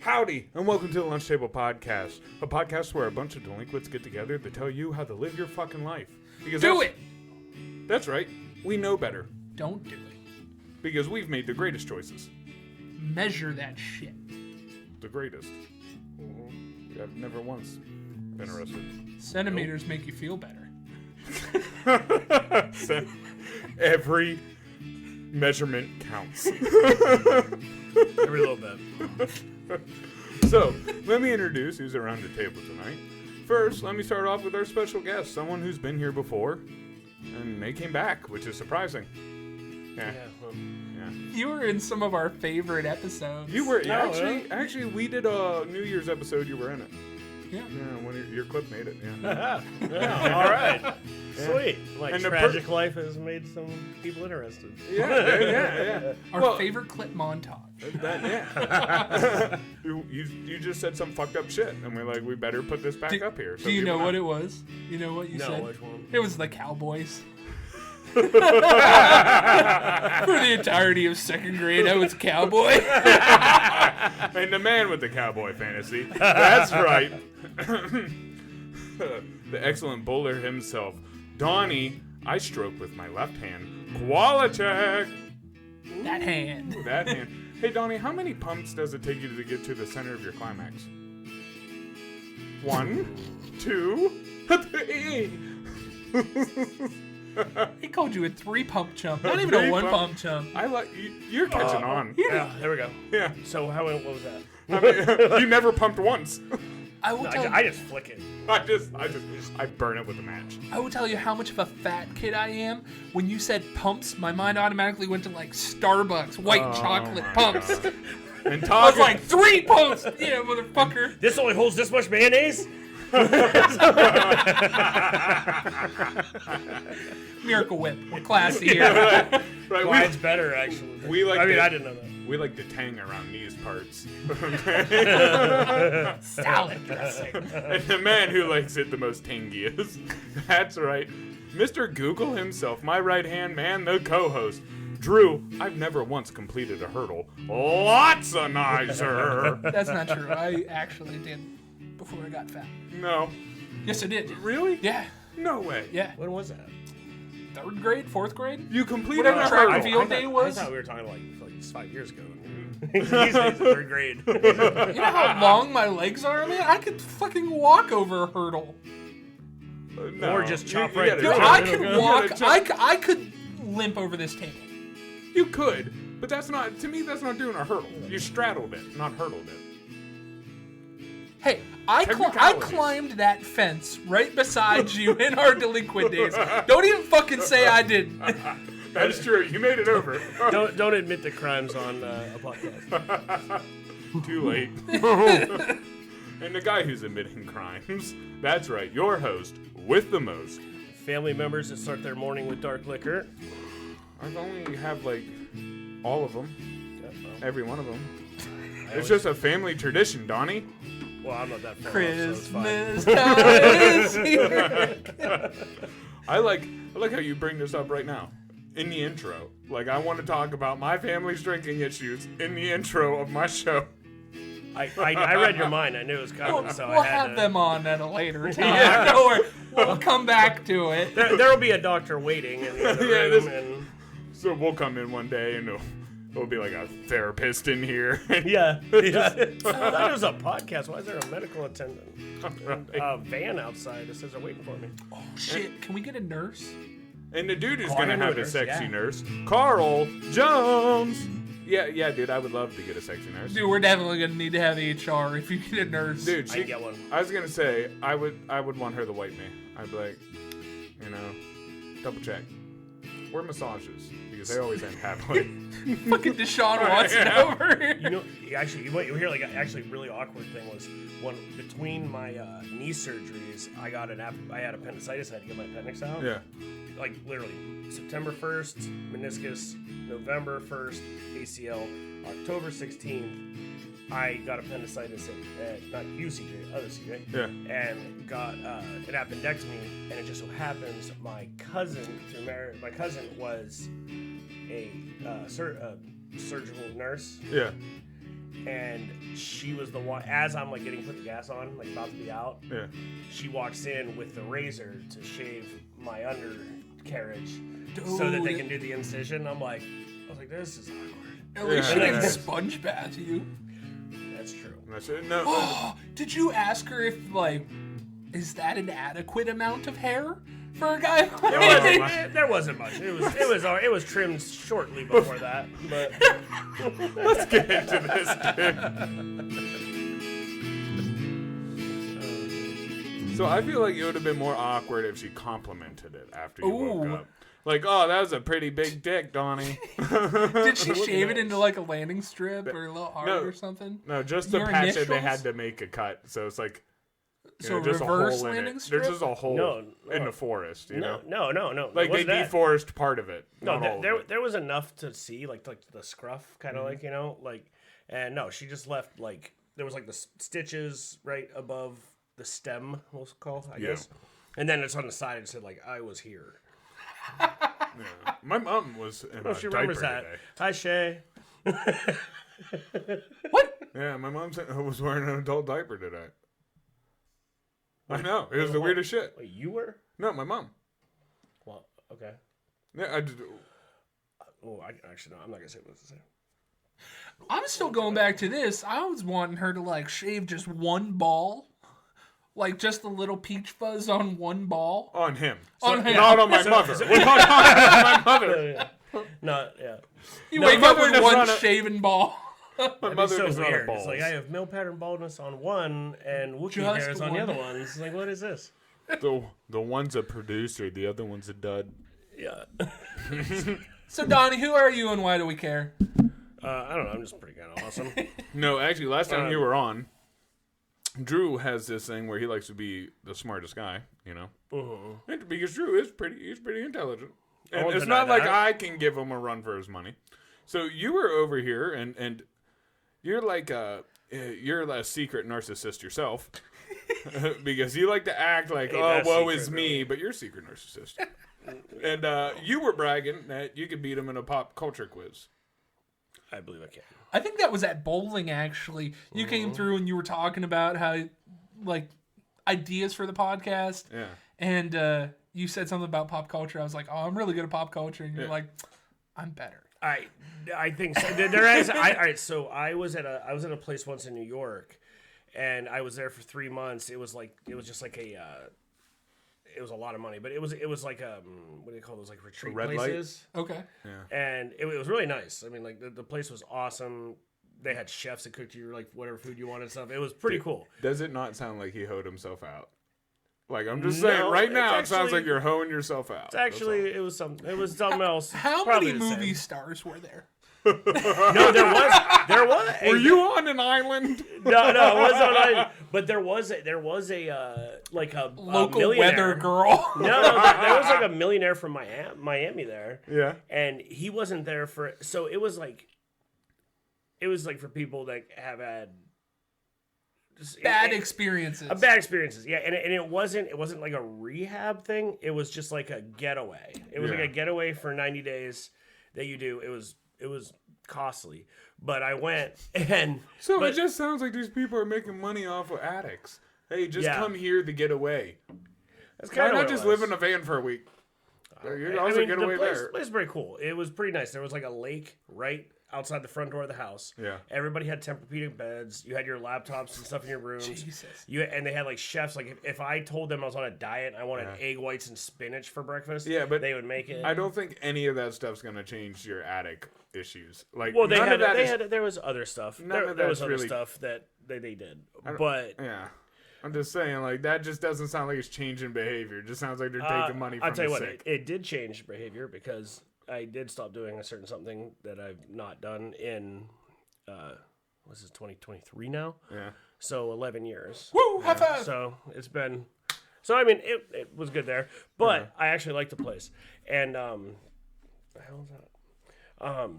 Howdy, and welcome to the Lunch Table Podcast, a podcast where a bunch of delinquents get together to tell you how to live your fucking life. Because Do it! That's right. We know better. Don't do it. Because we've made the greatest choices. Measure that shit. The greatest. I've never once been arrested. Centimeters make you feel better. Every measurement counts. Every little bit. So, let me introduce who's around the table tonight. First, let me start off with our special guest, someone who's been here before, and they came back, which is surprising. Yeah. You were in some of our favorite episodes. You were actually we did a New Year's episode. You were in it. Yeah. When your clip made it. Yeah. All right. Yeah. Sweet. Like, And tragic life has made some people interested. Yeah. Our favorite clip montage. Yeah. you just said some fucked up shit, and we're like, we better put this back up here. So Do you know people what it was? You know what you said? No, which one? It was the Cowboys. For the entirety of second grade, I was a cowboy. And the man with the cowboy fantasy. That's right. The excellent bowler himself, Donny. I stroke with my left hand. Quality check. That hand. That hand. Hey, Donny, how many pumps does it take you to get to the center of your climax? 1, 2, 3. He called you a 3-pump chump. Not even a 1-pump chump. I like you're catching on. Yeah, there we go. Yeah. So what was that? I mean, you never pumped once. I will tell I just flick it. I burn it with a match. I will tell you how much of a fat kid I am. When you said pumps, my mind automatically went to like Starbucks white chocolate my pumps. God. And I was talking, like, 3 pumps! Yeah, motherfucker. This only holds this much mayonnaise? Miracle Whip. We're classy here. right, Mine's better, actually. I didn't know that. We like to tang around these parts. Salad dressing. And the man who likes it the most tangiest. That's right. Mr. Google himself, my right-hand man, the co-host. Drew, I've never once completed a hurdle. Lots of nicer. That's not true. I actually did before I got fat. No. Yes, I did. Really? Yeah. No way. Yeah. When was that? 3rd grade? 4th grade? You completed Whatever a track hurdle. and field day was? I thought we were talking like 5 years ago. These days, 3rd grade. You know how long my legs are, man? I could fucking walk over a hurdle. No. Or just chop You right gotta through Dude, it. I chop- could you walk. gotta chop- I could limp over this table. You could, but that's not, to me, that's not doing a hurdle. You straddled it, not hurdled it. Hey, I Technicalities. climbed that fence right beside you in our delinquent days. Don't even fucking say I didn't. That's true. You made it over. Don't admit the crimes on a podcast. Too late. And the guy who's admitting crimes, that's right, your host with the most. Family members that start their morning with dark liquor. I've only have like all of them, every one of them. It's always- just a family tradition, Donny. Well, I'm not that far Christmas off, time is here. I like how you bring this up right now in the intro. Like, I want to talk about my family's drinking issues in the intro of my show. so it's fine. I read your mind. I knew it was coming, so We'll I had have to. them on at a later time. Yeah. Don't worry. We'll come back to it. There'll be a doctor waiting in the other Yeah, room, this- and So we'll come in one day and there'll be like a therapist in here. yeah. I thought it was a podcast. Why is there a medical attendant? A van outside that says they're waiting for me. Oh, shit. Can we get a nurse? And the dude who's Call gonna him a have a nurse, sexy yeah. nurse, Carl Jones. Yeah, dude, I would love to get a sexy nurse. Dude, we're definitely going to need to have HR if you get a nurse. Dude, I can get one. I was gonna say I would want her to wipe me. I'd be like, double check. We're massages because they always end happily. Fucking Deshaun Watson over here. You know, actually, what you hear, like, actually, really awkward thing was when between my knee surgeries, I had appendicitis. I had to get my appendix out. Yeah. Like literally, September 1st, meniscus. November 1st, ACL. October 16th, I got appendicitis at not UCJ, other CJ. Yeah. And got an appendectomy, and it just so happens my cousin through marriage. My cousin was a surgical nurse. Yeah. And she was the one, as I'm like getting put the gas on, like about to be out. Yeah. She walks in with the razor to shave my undercarriage so that they can do the incision. I was like, this is awkward. At least she Yeah. didn't sponge bath you. That's true. That's it. No. Did you ask her if, like, is that an adequate amount of hair for a guy? There wasn't much. It was trimmed shortly before that. But Let's get into this, dude. So I feel like it would have been more awkward if she complimented it after you woke Ooh. up. Like, oh, that was a pretty big dick, Donnie. Did she shave it into like a landing strip or a little heart No. or something? No, just the Your patch it, they initials? had to make a cut. So it's like, So just a reverse hole in landing it. strip? There's just a hole No, in no. the forest, you know? no. Like, It they wasn't that. deforest part of it. No, not all of it. there was enough to see, like the scruff, kind of like, and no, she just left, like, there was, like, the stitches right above the stem, we'll call, I guess. And then it's on the side, it said, like, I was here. Yeah. My mom was in a She diaper remembers that. today. Hi, Shay. What? Yeah, my mom was wearing an adult diaper today. I know. It was the weirdest shit. Wait, you were? No, my mom. Well, okay. Yeah, I did. Oh, actually, no, I'm not going to say what to say. I'm still going back to this. I was wanting her to like shave just one ball. Like just a little peach fuzz on one ball. On him. On him. Not on my mother. We're not talking about my mother. No, yeah. You No, wake up mother with does one not a- shaven ball. My That'd be mother so is not a weird. balls. It's like I have male pattern baldness on one and Wookiee Just hairs on the one. other ones. It's like, what is this? The one's a producer, the other one's a dud. Yeah. So Donnie, who are you and why do we care? I don't know. I'm just pretty kind of awesome. No, actually, last time you were on, Drew has this thing where he likes to be the smartest guy, you know? And because Drew is he's pretty intelligent. And won't it's deny not like that. I can give him a run for his money. So you were over here, and you're like you're a secret narcissist yourself. Because you like to act like, Ain't oh, that woe secret, is me, really. but you're a secret narcissist. And you were bragging that you could beat him in a pop culture quiz. I believe I can. I think that was at bowling actually. You came through and you were talking about how like ideas for the podcast. Yeah. And you said something about pop culture. I was like, oh, I'm really good at pop culture. And you're Yeah. like, I'm better. I think so. There is. All right. So I was at a place once in New York, and I was there for 3 months. It was just like a. It was a lot of money, but it was like what do you call those, like retreat red light? places? Okay. And it was really nice. I mean, like the place was awesome. They had chefs that cooked you like whatever food you wanted and stuff. It was pretty cool. Does it not sound like he hoed himself out? Like, I'm just No, saying, right it's now, it sounds actually- like you're hoeing yourself out. It's actually it was something else. How Probably many the same. movie stars were there? No, there was. Were you on an island? No, it wasn't on. But there was a like a Local millionaire. weather girl. No, there was like a millionaire from Miami there. Yeah. And he wasn't there for. So it was like for people that have had Bad experiences. bad experiences. Yeah, and it wasn't like a rehab thing. It was just like a getaway. It was like Yeah. a getaway for 90 days that you do. It was costly, but I went and So it just sounds like these people are making money off of addicts. Hey, just Yeah. come here to get away. that's Why kind of not just live in a van for a week? You can also get away the place, there. place was very cool. It was pretty nice. There was like a lake right outside the front door of the house. Yeah. Everybody had Tempur-Pedic beds. You had your laptops and stuff in your rooms. Jesus. And they had like chefs. Like if I told them I was on a diet, I wanted egg whites and spinach for breakfast. Yeah, but they would make it. I don't think any of that stuff's gonna change your addict issues. Like, Well, none of that is- there was other stuff. None of There was that's other really- stuff that they did. But Yeah. I'm just saying, like, that just doesn't sound like it's changing behavior. It just sounds like they're taking money from I'll tell you the what, sick. it did change behavior because I did stop doing a certain something that I've not done in, what's this, 2023 now? Yeah. So 11 years. Woo! High five! So it's been, so I mean, it was good there, but I actually liked the place. And, the hell is that?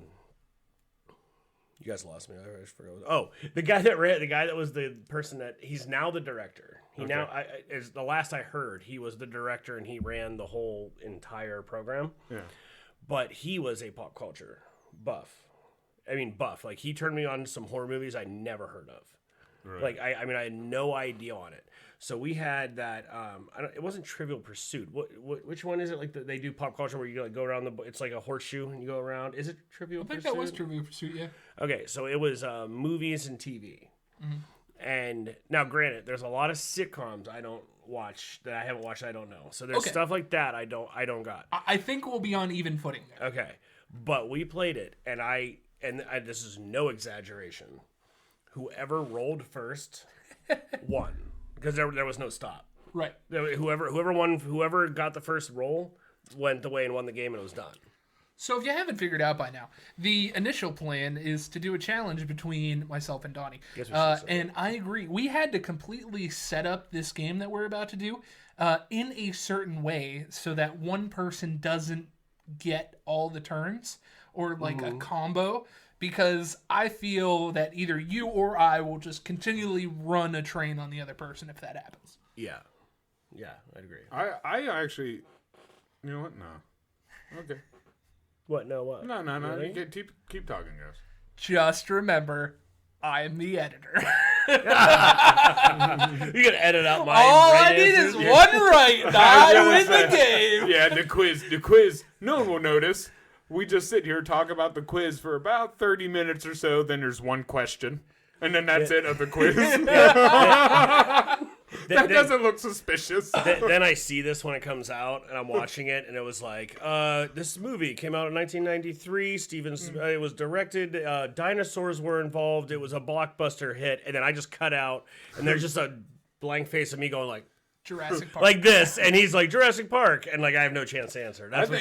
You guys lost me. I just forgot. Oh, the guy that was the person that he's now the director. Is the last I heard, he was the director and he ran the whole entire program. Yeah. But he was a pop culture buff, buff. Like, he turned me on to some horror movies I never heard of. Right. Like, I had no idea on it. So we had that. It wasn't Trivial Pursuit. Which one is it? Like they do pop culture where you like go around it's like a horseshoe and you go around. Is it Trivial Pursuit? I think that was Trivial Pursuit. Yeah. Okay, so it was movies and TV. And now, granted, there's a lot of sitcoms I don't watch that I haven't watched. I don't know. So there's stuff like that I don't got. I think we'll be on even footing there. Okay, but we played it, and I this is no exaggeration. Whoever rolled first won because there was no stop. Right. Whoever got the first roll went away and won the game, and it was done. So if you haven't figured out by now, the initial plan is to do a challenge between myself and Donny. And I agree. We had to completely set up this game that we're about to do in a certain way so that one person doesn't get all the turns or like a combo, because I feel that either you or I will just continually run a train on the other person if that happens. Yeah. Yeah, I'd agree. I actually, you know what? No. Okay. What? No, what? No. Really? You keep talking, guys. Just remember, I'm the editor. You can edit out my all right I need answers. is one right, and I win the game. Yeah, the quiz. No one will notice. We just sit here, talk about the quiz for about 30 minutes or so, then there's one question. And then that's it of the quiz. That doesn't look suspicious. Then I see this when it comes out, and I'm watching it, and it was like, this movie came out in 1993. It was directed. Dinosaurs were involved. It was a blockbuster hit. And then I just cut out, and there's just a blank face of me going like, Jurassic Park. like this, and he's like Jurassic Park, and like I have no chance to answer. That's I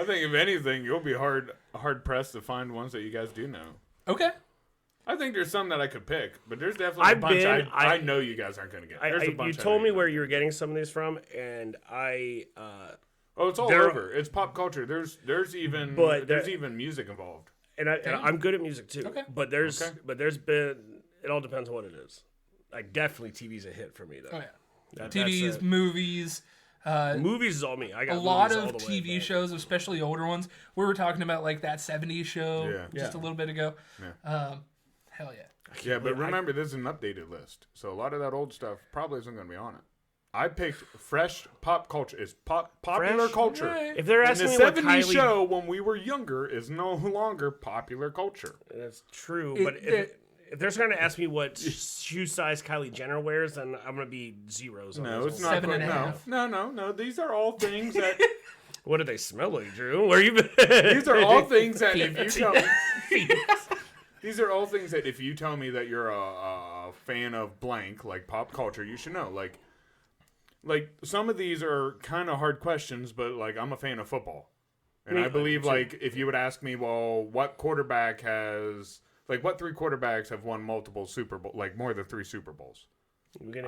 think if anything, you'll be hard pressed to find ones that you guys do know. Okay. I think there's some that I could pick, but there's definitely a bunch I know you guys aren't going to get. There's a bunch you told me where you were getting some of these from, and it's all over. It's pop culture. There's even music involved. And I'm good at music too. Okay. But there's been, it all depends on what it is. Like, definitely TV's a hit for me though. Oh yeah. TVs, movies. Movies is all me. I got a lot of all the way, TV shows, especially older ones. We were talking about like that 70s show just a little bit ago. Yeah. Hell yeah. Yeah, but remember, this is an updated list, so a lot of that old stuff probably isn't going to be on it. I picked fresh pop culture. It's popular Fresh? culture. Right. If they're asking And me the what 70s Kylie show when we were younger is no longer popular culture. That's true, but if they're trying to ask me what shoe size Kylie Jenner wears, then I'm gonna be zeros. No, it's not. 7.5. No. These are all things that. What do they smell like, Drew? Where you been? These are all things that if you tell me. These are all things that if you tell me that you're a fan of blank, like pop culture, you should know. Like some of these are kind of hard questions, but like I'm a fan of football, and I believe like if you would ask me, well, what quarterback has what 3 quarterbacks have won multiple Super Bowl, like more than 3 Super Bowls?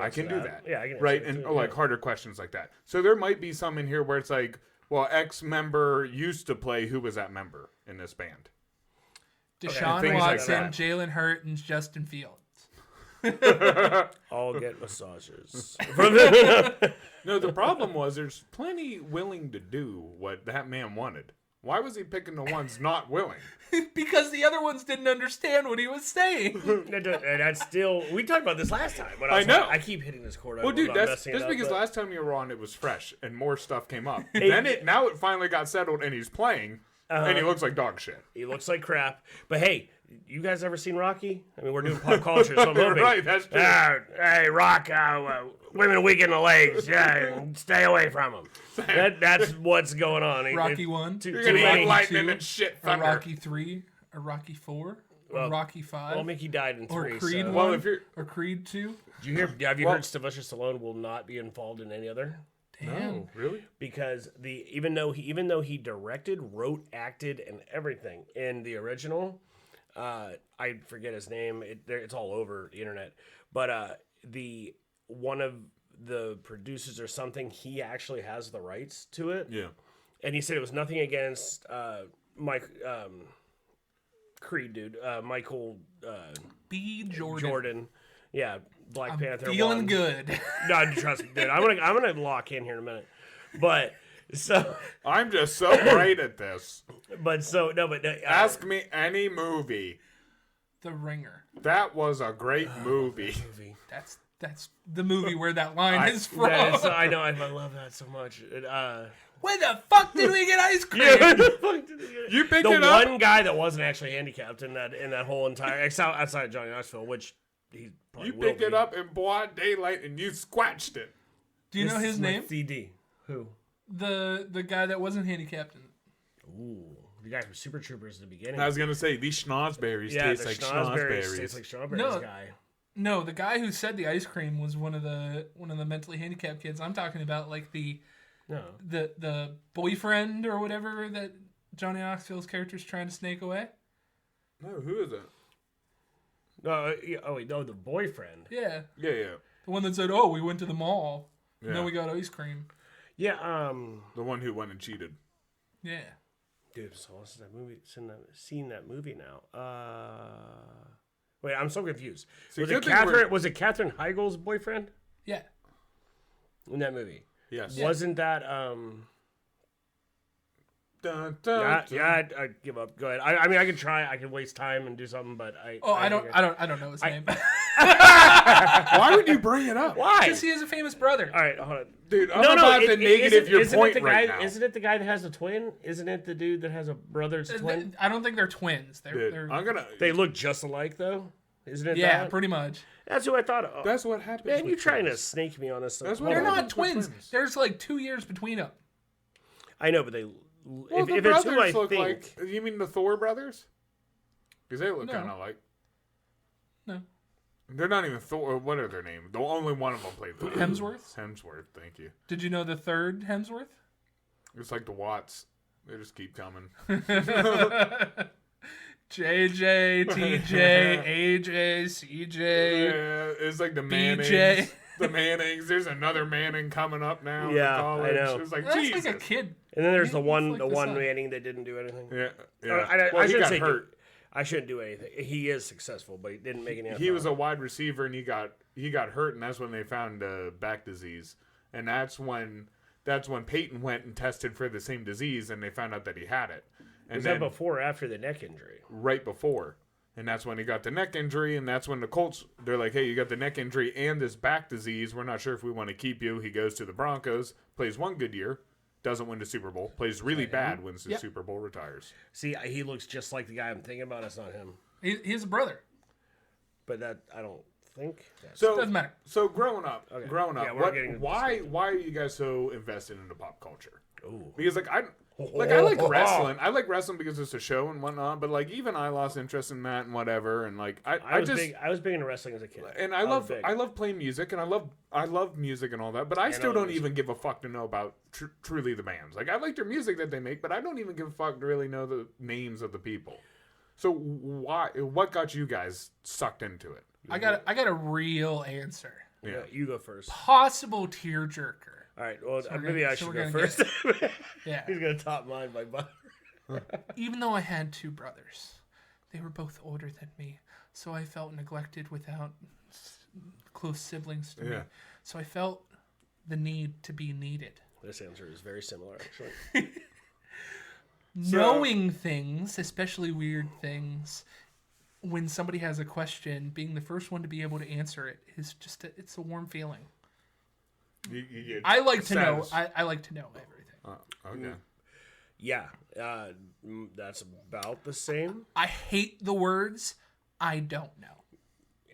I can do that. Yeah, I can. Right, and like harder questions like that. So there might be some in here where it's like, well, X member used to play. Who was that member in this band? Deshaun Watson, Jalen Hurts, and Justin Fields. All get massages. No, the problem was there's plenty willing to do what that man wanted. Why was he picking the ones not willing? Because the other ones didn't understand what he was saying. And that's still. We talked about this last time. When I know. I keep hitting this chord. Well, dude, that's because last time you were on, it was fresh and more stuff came up. Now it finally got settled and he's playing, and he looks like dog shit. He looks like crap. But hey, you guys ever seen Rocky? I mean, we're doing pop culture, so I'm hoping. Right, that's true. Hey, Rock, women weak in the legs. Yeah, stay away from them. That's what's going on. Rocky 1. You're going to like lightning 2, and shit a thunder. Rocky 3, a Rocky 4, a Rocky 5. Well, Mickey died in 3. Or Creed so. 1, if you're... or Creed 2. Have you heard Sylvester Stallone will not be involved in any other? Damn. No, really? Because even though he directed, wrote, acted, and everything in the original, I forget his name. It's all over the internet. But one of the producers or something, he actually has the rights to it. Yeah. And he said it was nothing against Creed, dude. Michael B. Jordan. Yeah, Black Panther. Feeling good. No, trust me, dude. I'm gonna lock in here in a minute. But So I'm just so great at this. Ask Ask me any movie. The Ringer. That was a great movie. That's the movie where that line is from. I know. I love that so much. Where the fuck did we get ice cream? You picked the it up. one guy that wasn't actually handicapped in that whole entire outside of Johnny Knoxville, which he probably You will picked be. it up in broad daylight and you squatched it. Do you know his name? CD. Who? The guy that wasn't handicapped. Ooh, the guy from Super Troopers at the beginning. I was gonna say these schnozberries taste like schnozberries. Tastes like strawberries. Guy. No, the guy who said the ice cream was one of the mentally handicapped kids. I'm talking about like the boyfriend or whatever that Johnny Knoxville's character's trying to snake away. No, who is it? No, the boyfriend. Yeah. Yeah. The one that said, "Oh, we went to the mall, and Yeah. then we got ice cream." Yeah. The one who went and cheated. Yeah. Dude, so what's that movie? Seen that movie now? Wait, I'm so confused. See, Was good it thing Catherine? Was it Katherine Heigl's boyfriend Yeah. in that movie? Yes. Wasn't that Dun, dun, dun. I give up. Go ahead. I mean, I can try. I can waste time and do something, but I don't know his name. Why would you bring it up? Why? Because he has a famous brother. All right, hold on. Dude, I'm about to negative your isn't point it the right guy, now. Isn't it the guy that has a twin? Isn't it the dude that has a brother that's a twin? I don't think they're twins. Dude, I'm gonna. They look just alike, though. Isn't it? Yeah, that? pretty much. That's who I thought. Oh, That's what happens. man, you with trying to twins. snake me on this? That's what They're happens not with twins. twins. There's like 2 years between them. I know, but they. Well, the if it's brothers who I look think, like. You mean the Thor brothers? Because they look No. kind of like. No. They're not even Thor. What are their names? The only one of them played Thor. Hemsworth? Hemsworth. Thank you. Did you know the third Hemsworth? It's like the Watts. They just keep coming. JJ, TJ, AJ, CJ, Yeah, it's like the Mannings. BJ. The Mannings. There's another Manning coming up now. Yeah, in college. I know. It's like That's Jesus. like a kid. and then there's He the one, looks the like the one son. Manning that didn't do anything. Yeah. I He shouldn't got say hurt. I shouldn't do anything. He is successful, but he didn't make any. He was a wide receiver and he got hurt, and that's when they found back disease, and that's when Peyton went and tested for the same disease, and they found out that he had it. And Was then that before or after the neck injury? right before, and that's when he got the neck injury, and that's when the Colts, they're like, hey, you got the neck injury and this back disease. We're not sure if we want to keep you. He goes to the Broncos, plays one good year, doesn't win the Super Bowl, plays really bad, wins the Yep. Super Bowl, retires. See, he looks just like the guy I'm thinking about. It's not him, He's a brother. but that I don't think. That's, So Doesn't matter. So growing up, Yeah, we're getting into why are you guys so invested into pop culture? ooh. Because I like wrestling. I like wrestling because it's a show and whatnot. But like even I lost interest in that and whatever. And like I was big into wrestling as a kid, and I love playing music and I love music and all that. But I still don't even give a fuck to know about truly the bands. Like I like their music that they make, but I don't even give a fuck to really know the names of the people. So what got you guys sucked into it? I got a real answer. Yeah, you go first. Possible tearjerker. All right. Well, we're maybe gonna- I so should we're go gonna first. Yeah. He's gonna top mine by butter. Even though I had two brothers, they were both older than me, so I felt neglected without close siblings to me. Yeah. So I felt the need to be needed. This answer is very similar, actually. Knowing things, especially weird things, when somebody has a question, being the first one to be able to answer it is just it's a warm feeling. You get I like to know. status. I like to know everything. Okay. Yeah, that's about the same. I hate the words I don't know.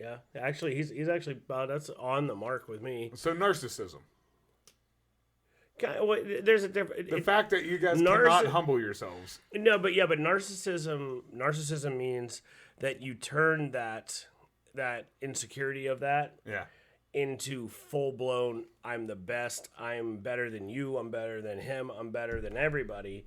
Yeah, actually, he's actually that's on the mark with me. So narcissism. There's a different. The fact that you guys cannot humble yourselves. No, but narcissism means that you turn that insecurity of that Yeah. into full blown. I'm the best. I'm better than you. I'm better than him. I'm better than everybody.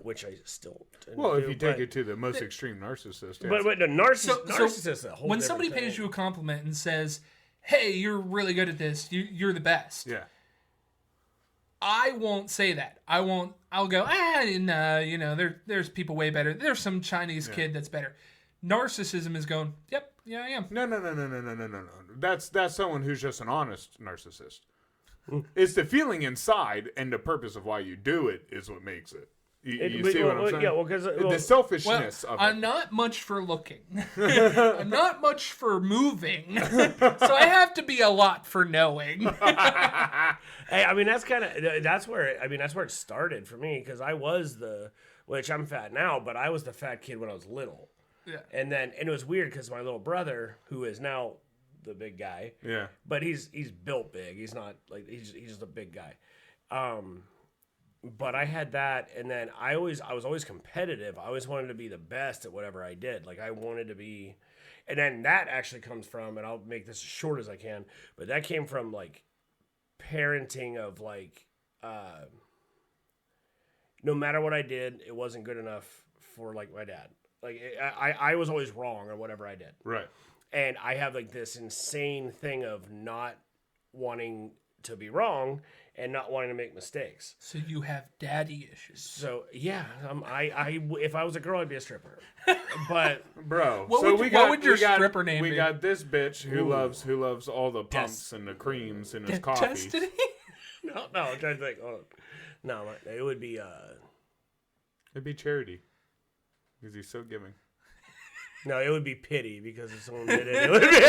Which I still. Well, if you take it to the most extreme narcissist. Yes. But the narcissist is a whole. When different somebody thing. pays you a compliment and says, "Hey, you're really good at this. You're the best." Yeah. I won't say that. I'll go, no, there's people way better. There's some Chinese kid that's better. Narcissism is going, yep, yeah, I am. No. That's someone who's just an honest narcissist. It's the feeling inside and the purpose of why you do it is what makes it. You see what I'm saying? Yeah, well, because The selfishness of it. I'm not much for looking. I'm not much for moving. So I have to be a lot for knowing. Hey, I mean that's where it started for me because I was which I'm fat now, but I was the fat kid when I was little. Yeah. And it was weird because my little brother, who is now the big guy, Yeah. but he's built big. He's not like he's just a big guy. But I had that, and then I was always competitive. I always wanted to be the best at whatever I did. Like I wanted to be, and then that actually comes from, and I'll make this as short as I can, but that came from like parenting of like, no matter what I did, it wasn't good enough for like my dad. Like I was always wrong on whatever I did. Right. And I have like this insane thing of not wanting to be wrong and not wanting to make mistakes. So you have daddy issues. So yeah, if I was a girl, I'd be a stripper. But bro, what would your stripper name be? We got this bitch who loves all the pumps and the creams in his coffee. Destiny? no, I'm trying to think. Oh, no, it would be It'd be Charity because he's so giving. No, it would be Pity because if someone did it would be.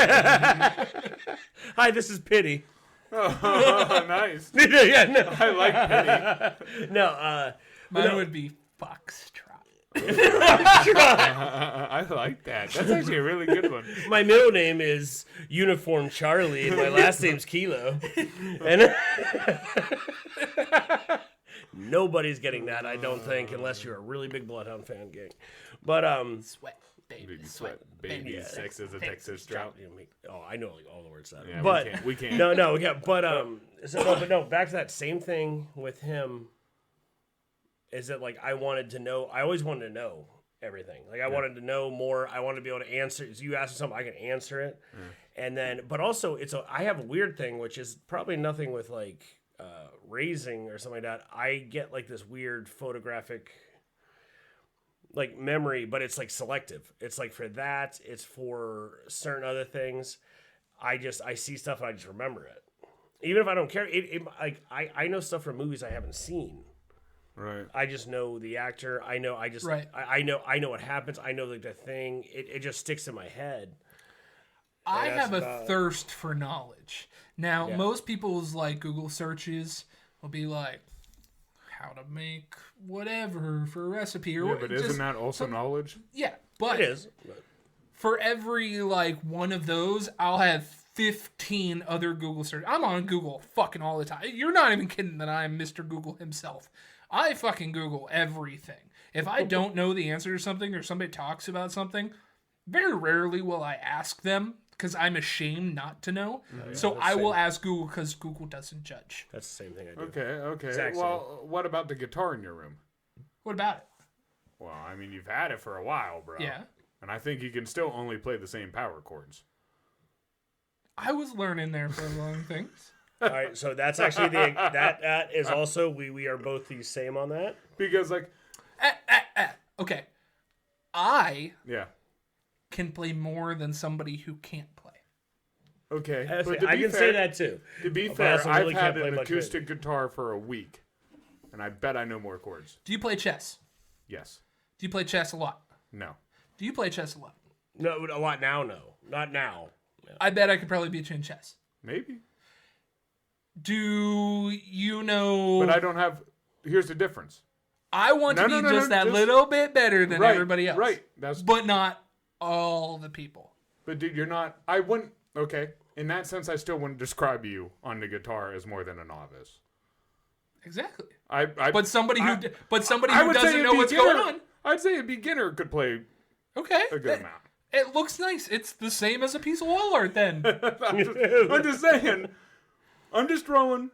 Hi, this is Pity. Oh, nice. Yeah, no. I like Pity. No, Mine would be Foxtrot. I like that. That's actually a really good one. my middle name is Uniform Charlie, and my last name's Kilo. And nobody's getting that, I don't think, unless you're a really big Bloodhound fan, gang. But Sweat, baby, Sweat, baby, sex is a Texas drought. Oh, I know like all the words that. Yeah, but we can't. No, yeah, but back to that same thing with him. Is that like I wanted to know? I always wanted to know everything. Like I wanted to know more. I wanted to be able to answer. So you ask me something, I can answer it. And then, but also, I have a weird thing, which is probably nothing with like raising or something like that. I get like this weird photographic like memory, but it's like selective. It's like for that, it's for certain other things. I see stuff and I just remember it, even if I don't care. Like I know stuff from movies I haven't seen. Right. I just know the actor. I know. Right. I know what happens. I know like the thing. It just sticks in my head. I have a thirst for knowledge. Now, most people's like Google searches will be like, how to make whatever for a recipe or but isn't that also knowledge? Yeah, but It is. for every like one of those, I'll have 15 other Google searches. I'm on Google fucking all the time. You're not even kidding that I'm Mr. Google himself. I fucking Google everything. If I don't know the answer to something or somebody talks about something, very rarely will I ask them because I'm ashamed not to know. So I will ask Google because Google doesn't judge. That's the same thing I do. Okay. Exactly. Well, what about the guitar in your room? What about it? Well, I mean, you've had it for a while, bro. Yeah. And I think you can still only play the same power chords. I was learning there for long things. All right, so that's actually that is also we are both the same on that. Because like Okay. I yeah. can play more than somebody who can't play. Okay. But I can say that too. To be But I fair, also really I've can't had play an much of it. acoustic guitar for a week. And I bet I know more chords. Do you play chess? Yes. Do you play chess a lot? No. Do you play chess a lot? No, a lot now. No, not now. No. I bet I could probably beat you in chess. Maybe. Do you know... But I don't have... Here's the difference. I want to be just that little bit better than everybody else. Right. But not all the people. But dude, you're not... I wouldn't... Okay. In that sense, I still wouldn't describe you on the guitar as more than a novice. Exactly. But somebody who doesn't say know what's going on. I'd say a beginner could play Okay. a good amount. It looks nice. It's the same as a piece of wall art then. I'm just saying. I'm just throwing.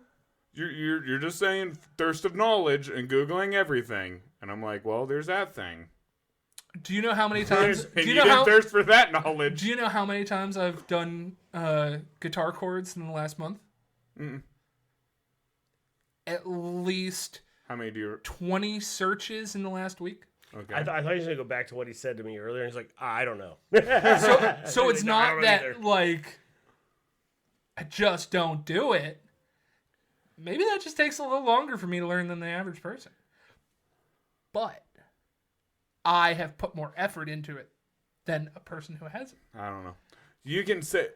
You're just saying thirst of knowledge and Googling everything. And I'm like, well, there's that thing. Do you know how many times... And you didn't thirst for that knowledge. Do you know how many times I've done guitar chords in the last month? Mm-mm. At least... How many do you... 20 searches in the last week. Okay. I thought he was going to go back to what he said to me earlier. He's like, I don't know. So it's not that, either. like, I just don't do it. maybe that just takes a little longer for me to learn than the average person. But I have put more effort into it than a person who hasn't. I don't know. You can say,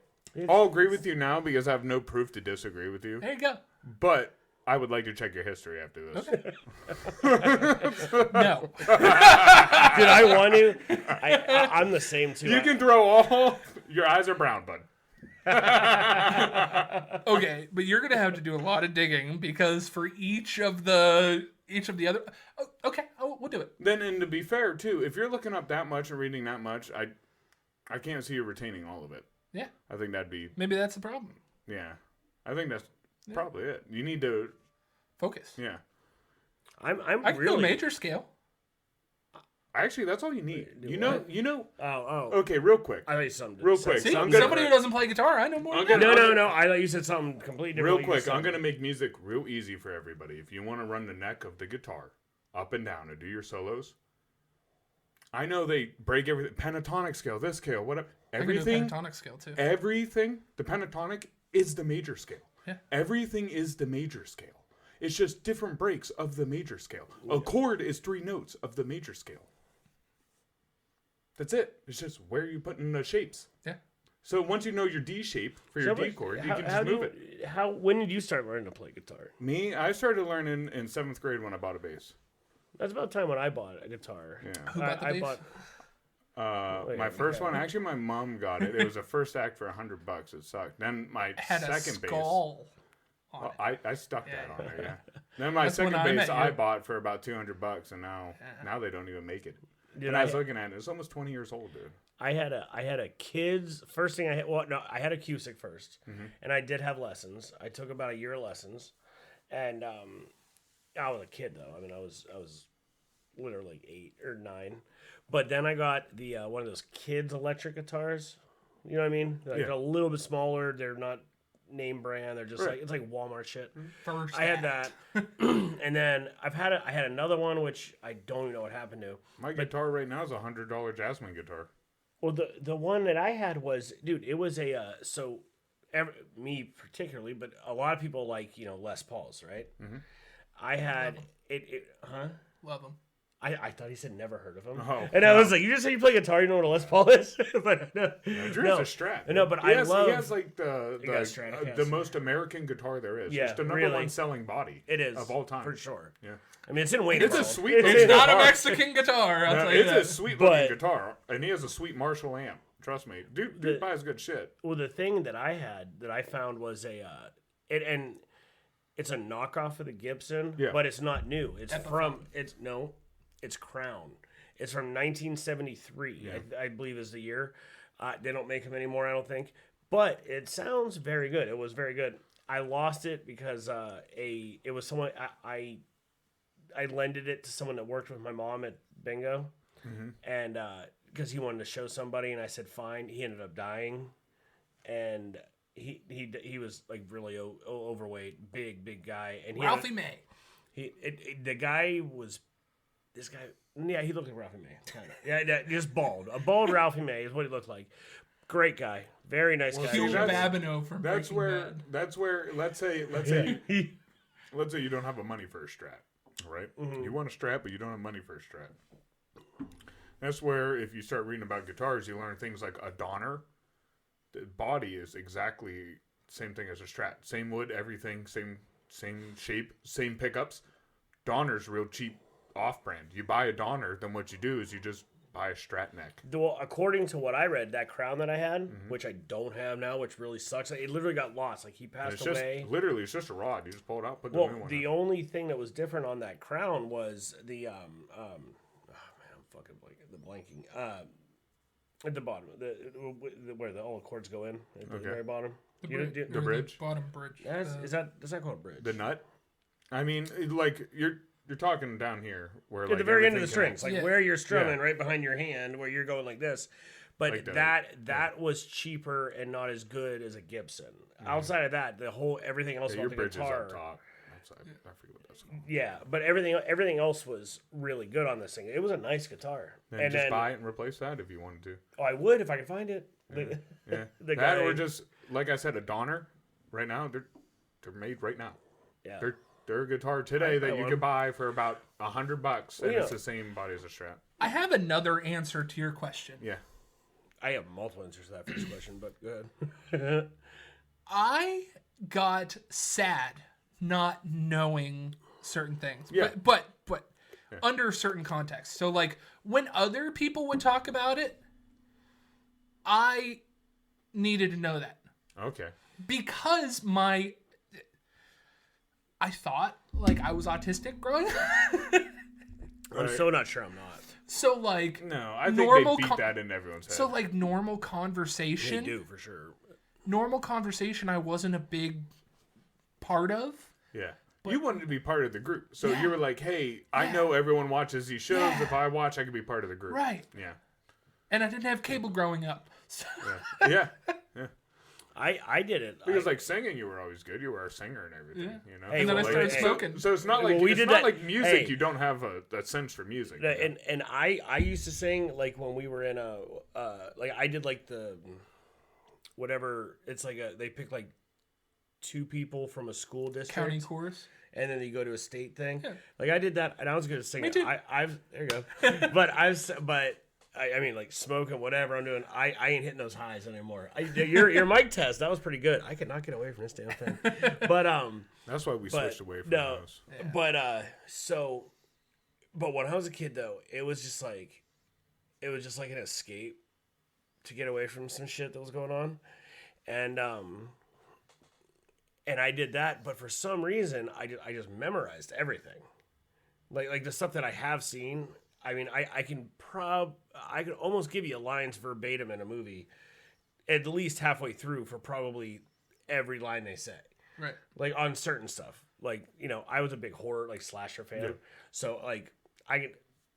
I'll agree with you now because I have no proof to disagree with you. There you go. But I would like to check your history after this. Okay. No. Did I want to? I'm the same too. You can throw all. Your eyes are brown, bud. Okay, but you're gonna have to do a lot of digging because for each of the other. Oh, okay, we'll do it. Then, and to be fair too, if you're looking up that much and reading that much, I can't see you retaining all of it. Yeah. I think that'd be. Maybe that's the problem. Yeah, I think that's probably it. You need to focus. Yeah. I can really do a major scale. Actually, that's all you need. You know. Oh. Okay, real quick. I thought you something. Real quick. See, so somebody who doesn't play guitar, I know more. No. I thought you said something completely different. Real quick, I'm gonna make music real easy for everybody. If you want to run the neck of the guitar up and down and do your solos, I know they break everything. Pentatonic scale, this scale, whatever. Everything. I can do a pentatonic scale too. Everything. The pentatonic is the major scale. Yeah. Everything is the major scale. It's just different breaks of the major scale. A chord is 3 notes of the major scale. That's it. It's just where you put in the shapes. Yeah. So once you know your D shape for your D chord, you can just move it. When did you start learning to play guitar? Me, I started learning in 7th grade when I bought a bass. That's about the time when I bought a guitar. Yeah. Who bought the bass? My first one, actually, my mom got it. It was a first act for $100. It sucked. Then my had second a skull on bass. it. I stuck that on there. Yeah. Then my That's second when I bass met I you. bought for about $200, and now they don't even make it. Dude, And I was looking at it. It's almost 20 years old, dude. I had a kid's first thing I had. Well, no, I had a Cusick 1st, and I did have lessons. I took about a year of lessons, and I was a kid though. I mean, I was literally like 8 or 9, but then I got the one of those kids electric guitars. You know what I mean? Like a little bit smaller. They're not name brand. They're just like it's like Walmart shit. First I had that, and then I had another one which I don't even know what happened to. My guitar right now is a $100 Jasmine guitar. Well, the one that I had was, dude, it was a me particularly, but a lot of people like Les Pauls, right? Mm-hmm. I had Love them. I thought he said never heard of him. Oh, and I was like, you just say you play guitar, you know what a Les Paul is? But no, Drew's a Strat. No, but he has like Strat, the most American guitar there is. Yeah, it's the number one selling body. It is of all time for sure. Yeah, I mean it's in Wayne. It's a sweet. It's not a guitar. Mexican guitar. I'll tell you it's that. a sweet looking guitar, and he has a sweet Marshall amp. Trust me, dude buys good shit. Well, the thing that I had that I found was and it's a knockoff of the Gibson, but it's not new. It's It's Crown. It's from 1973, I believe is the year. They don't make them anymore, I don't think. But it sounds very good. It was very good. I lost it because it was someone I lended it to someone that worked with my mom at Bingo, and because he wanted to show somebody, and I said fine. He ended up dying, and he was like really overweight, big guy, and Ralphie May. The guy was. This guy, yeah, he looked like Ralphie May. Kind of. Yeah, just bald. A bald Ralphie May is what he looked like. Great guy. Very nice guy. Hugh Babineau from That's Breaking Bad. That's where let's say you don't have a money for a Strat, right? Mm-hmm. You want a Strat, but you don't have money for a Strat. That's where if you start reading about guitars, you learn things like a Donner. The body is exactly the same thing as a Strat. Same wood, everything, same shape, same pickups. Donner's real cheap off-brand. You buy a Donner, then what you do is you just buy a Strat neck. Well, according to what I read, that Crown that I had, which I don't have now, which really sucks, it literally got lost. Like he passed away. Literally, it's just a rod. You just pull it out, put the new one. The only thing that was different on that Crown was the I'm fucking blanking. At the bottom, where all the chords go in at the very bottom. The bridge. The bottom bridge. Is that called a bridge? The nut. I mean, like you're talking down here where at the very end of the strings, connects. like where you're strumming right behind your hand, where you're going like this. But like that was cheaper and not as good as a Gibson. Mm-hmm. Outside of that, everything else about the guitar. Up top. I forget what that's called. Yeah, but everything else was really good on this thing. It was a nice guitar. And just buy it and replace that if you wanted to. Oh, I would if I could find it. Yeah. That or just like I said, a Donner. Right now, they're made right now. Yeah. They're a guitar today that you want can buy for about $100, and yeah. it's the same body as a Strat. I have another answer to your question. Yeah. I have multiple answers to that first question, but go ahead. I got sad not knowing certain things. Yeah. But under certain contexts. So like when other people would talk about it, I needed to know that. Okay. Because I thought like I was autistic growing up. I'm so not sure I'm not. So like No, I think normal they beat that in everyone's head. So like normal They conversation. do, for sure. Normal conversation I wasn't a big part of. Yeah. You wanted to be part of the group. So Yeah. you were like, hey, I know everyone watches these shows. Yeah. If I watch, I could be part of the group. Right. Yeah. And I didn't have cable growing up. So. Yeah. Yeah. I did it. Because like singing, you were always good. You were a singer and everything. Yeah. You know. Hey, And then I well, started hey, smoking. So it's not like Well, we it's did not that- like music. hey. You don't have a sense for music. No, you know? and I used to sing like when we were in a like I did like the whatever it's like they pick like 2 people from a school district County chorus. and then you go to a state thing. Yeah. Like I did that and I was good at singing. Me too. I've there you go. I mean like smoking whatever I'm doing. I ain't hitting those highs anymore. Your mic test that was pretty good. I could not get away from this damn thing. But That's why we switched away from no, those. Yeah. but when I was a kid though, it was just like an escape to get away from some shit that was going on. And I did that, but for some reason I just memorized everything. Like the stuff that I have seen, I mean I can almost give you lines verbatim in a movie at least halfway through for probably every line they say. Right. Like on certain stuff. Like, you know, I was a big horror like slasher fan. Yeah. So like I can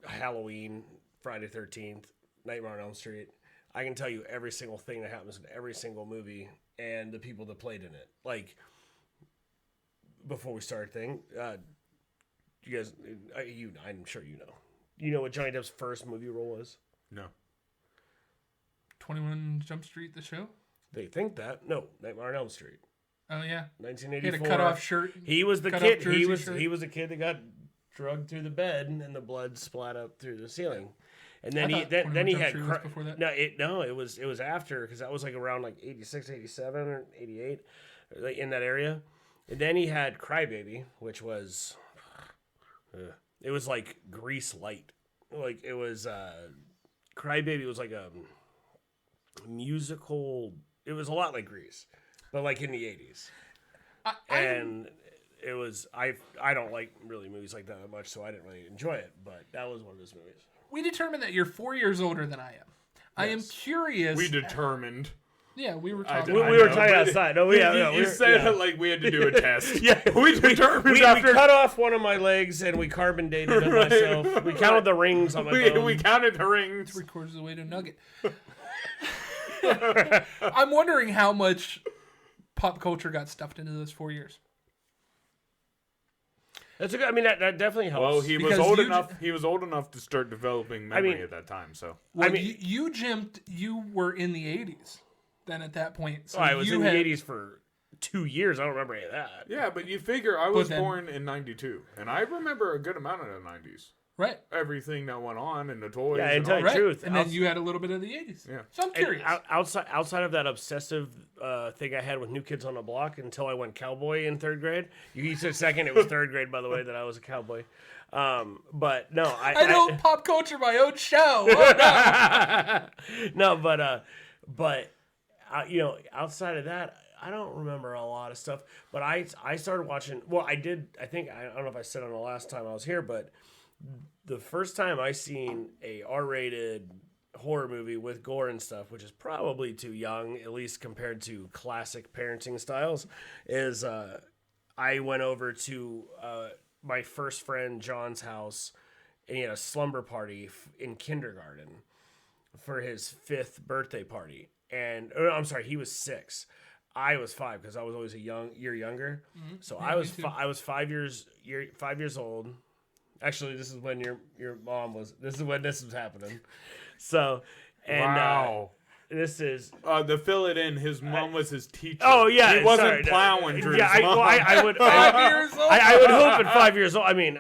Halloween, Friday 13th, Nightmare on Elm Street. I can tell you every single thing that happens in every single movie and the people that played in it. Like before we start thing, you guys I'm sure you know. You know what Johnny Depp's first movie role was? No. 21 Jump Street, the show? They think that. No, Nightmare on Elm Street. Oh, yeah. 1984. He had a cut-off shirt. He was the cut-off kid. jersey shirt. He was the kid that got drugged through the bed and the blood splat up through the ceiling. And I then thought then 21 he Jump had Street was before that. No, it was after because that was like around like 86, 87 or 88 like in that area. And then he had Crybaby, which was it was like Grease light. Like it was Crybaby was like a musical. It was a lot like Grease, but like in the 80s. And it was I don't like really movies like that much, so I didn't really enjoy it. But that was one of those movies. We determined that you're 4 years older than I am. I am curious. We determined. Yeah, we were I talking. We I were know, talking but outside. No, You said it like we had to do a test. Yeah, We determined we after. cut off one of my legs and we carbon dated it Right, myself. We counted the rings on my bone. we counted the rings. 3/4 of the way to a nugget. I'm wondering how much pop culture got stuffed into those 4 years. That's a good. I mean, that definitely helps. Well, he was Because old you enough. He was old enough to start developing memory mean- at that time. So Well, I mean- you were in the 80s then at that point. So I was you in had, the 80s for 2 years. I don't remember any of that. yeah, but you figure I was then- born in '92, and I remember a good amount of the '90s. Right. Everything that went on and the toys. Yeah, and and tell all you Right. the truth. And then you had a little bit of the 80s. Yeah. So I'm And curious. outside of that obsessive thing I had with New Kids on the Block until I went cowboy in 3rd grade. You said second, it was 3rd grade, by the way, that I was a cowboy. But no, I know pop culture my own show. Oh, no. No, but you know, outside of that, I don't remember a lot of stuff. But I started watching. Well, I did. I think I don't know if I said on the last time I was here, but the first time I seen a R-rated horror movie with gore and stuff, which is probably too young, at least compared to classic parenting styles, is I went over to my first friend John's house, and he had a slumber party in kindergarten for his 5th birthday party. And I'm sorry, he was 6. I was 5 because I was always a year younger. Mm-hmm. So Yeah, I was 5 years old. Actually, this is when your mom was. This is when this was happening. So, and Wow. This is to fill it in. His mom was his teacher. Oh yeah, he wasn't sorry. plowing. Drew's Yeah, mom. I would. 5 years old. I would hope at 5 years old. I mean,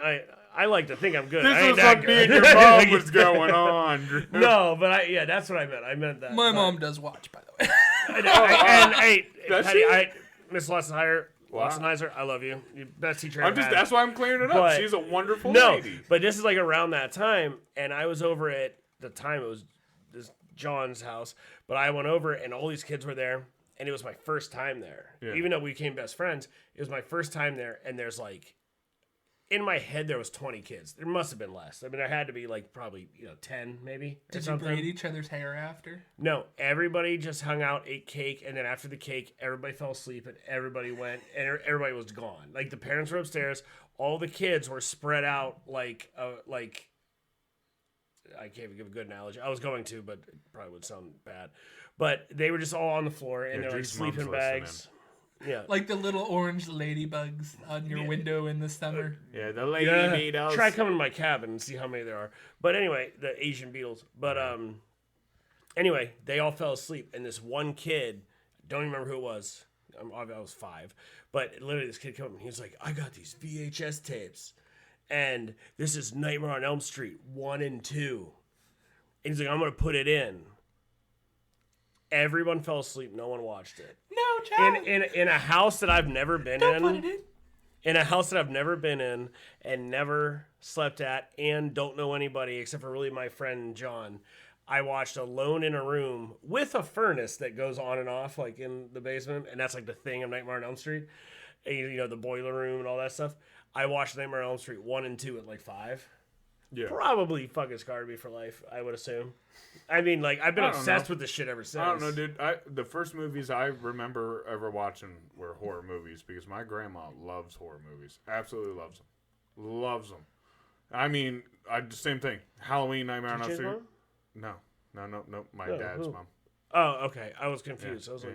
I like to think I'm good. I This ain't was that what me and good. your mom was going on. Drew. No, but that's what I meant. I meant that. My mom does watch, by the way. And hey, Does Patty, she? Miss Lessenheiser, Wow. I love you. You're the best teacher I'm I've just. had. That's why I'm clearing it up. But- She's a wonderful No, lady. but this is like around that time, and I was over at the time. It was this John's house, but I went over, and all these kids were there, and it was my first time there. Yeah. Even though we became best friends, it was my first time there, and there's like, in my head, there was 20 kids. There must have been less. I mean, there had to be like probably 10 maybe. Or Did you something. braid each other's hair after? No, everybody just hung out, ate cake, and then after the cake, everybody fell asleep, and everybody went, and everybody was gone. Like the parents were upstairs, all the kids were spread out like I can't even give a good analogy. I was going to, but it probably would sound bad. But they were just all on the floor, and Yeah, they're like Drew's mom's sleeping listening. bags. Yeah. Like the little orange ladybugs on your window in the summer. Yeah, the lady Yeah. needles. Try coming to my cabin and see how many there are. But anyway, the Asian beetles. But anyway, they all fell asleep, and this one kid, don't even remember who it was. I was 5, but literally this kid came up and he was like, "I got these VHS tapes, and this is Nightmare on Elm Street 1 and 2." And he's like, "I'm gonna put it in." Everyone fell asleep. No one watched it. No, child. In a house that I've never been Don't in. put it in. In a house that I've never been in and never slept at and don't know anybody except for really my friend John, I watched alone in a room with a furnace that goes on and off like in the basement, and that's like the thing of Nightmare on Elm Street. And, the boiler room and all that stuff. I watched Nightmare on Elm Street 1 and 2 at like 5. Yeah. Probably fucking scarred me for life, I would assume. I mean, like, I've been I don't obsessed know. with this shit ever since. I don't know, dude. The first movies I remember ever watching were horror movies because my grandma loves horror movies. Absolutely loves them. Loves them. I mean, same thing. Halloween, Nightmare on Elm Did you Street. change No. My No, dad's who? mom. Oh, okay. I was confused. I was like,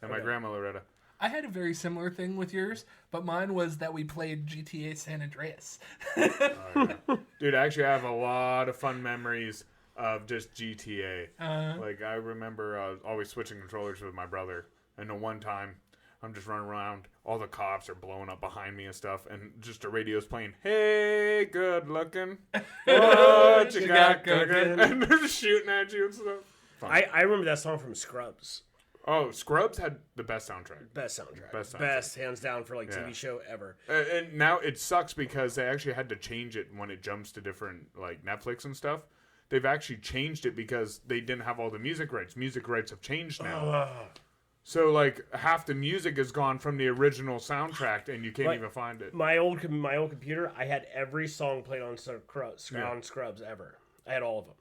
And my okay. grandma Loretta. I had a very similar thing with yours, but mine was that we played GTA San Andreas. Oh, yeah. Dude, actually, I have a lot of fun memories of just GTA. Like, I remember always switching controllers with my brother. And the one time, I'm just running around. All the cops are blowing up behind me and stuff. And just the radio's playing, "Hey, good looking. What you got cooking?" And they're just shooting at you and stuff. Fun. I remember that song from Scrubs. Oh, Scrubs had the best soundtrack. Best soundtrack. Best soundtrack. Best, hands down, for like Yeah. TV show ever. And now it sucks because they actually had to change it when it jumps to different, like, Netflix and stuff. They've actually changed it because they didn't have all the music rights. Music rights have changed now. So, like, half the music is gone from the original soundtrack, and you can't Like, even find it. My old computer, I had every song played on Scrubs ever. I had all of them.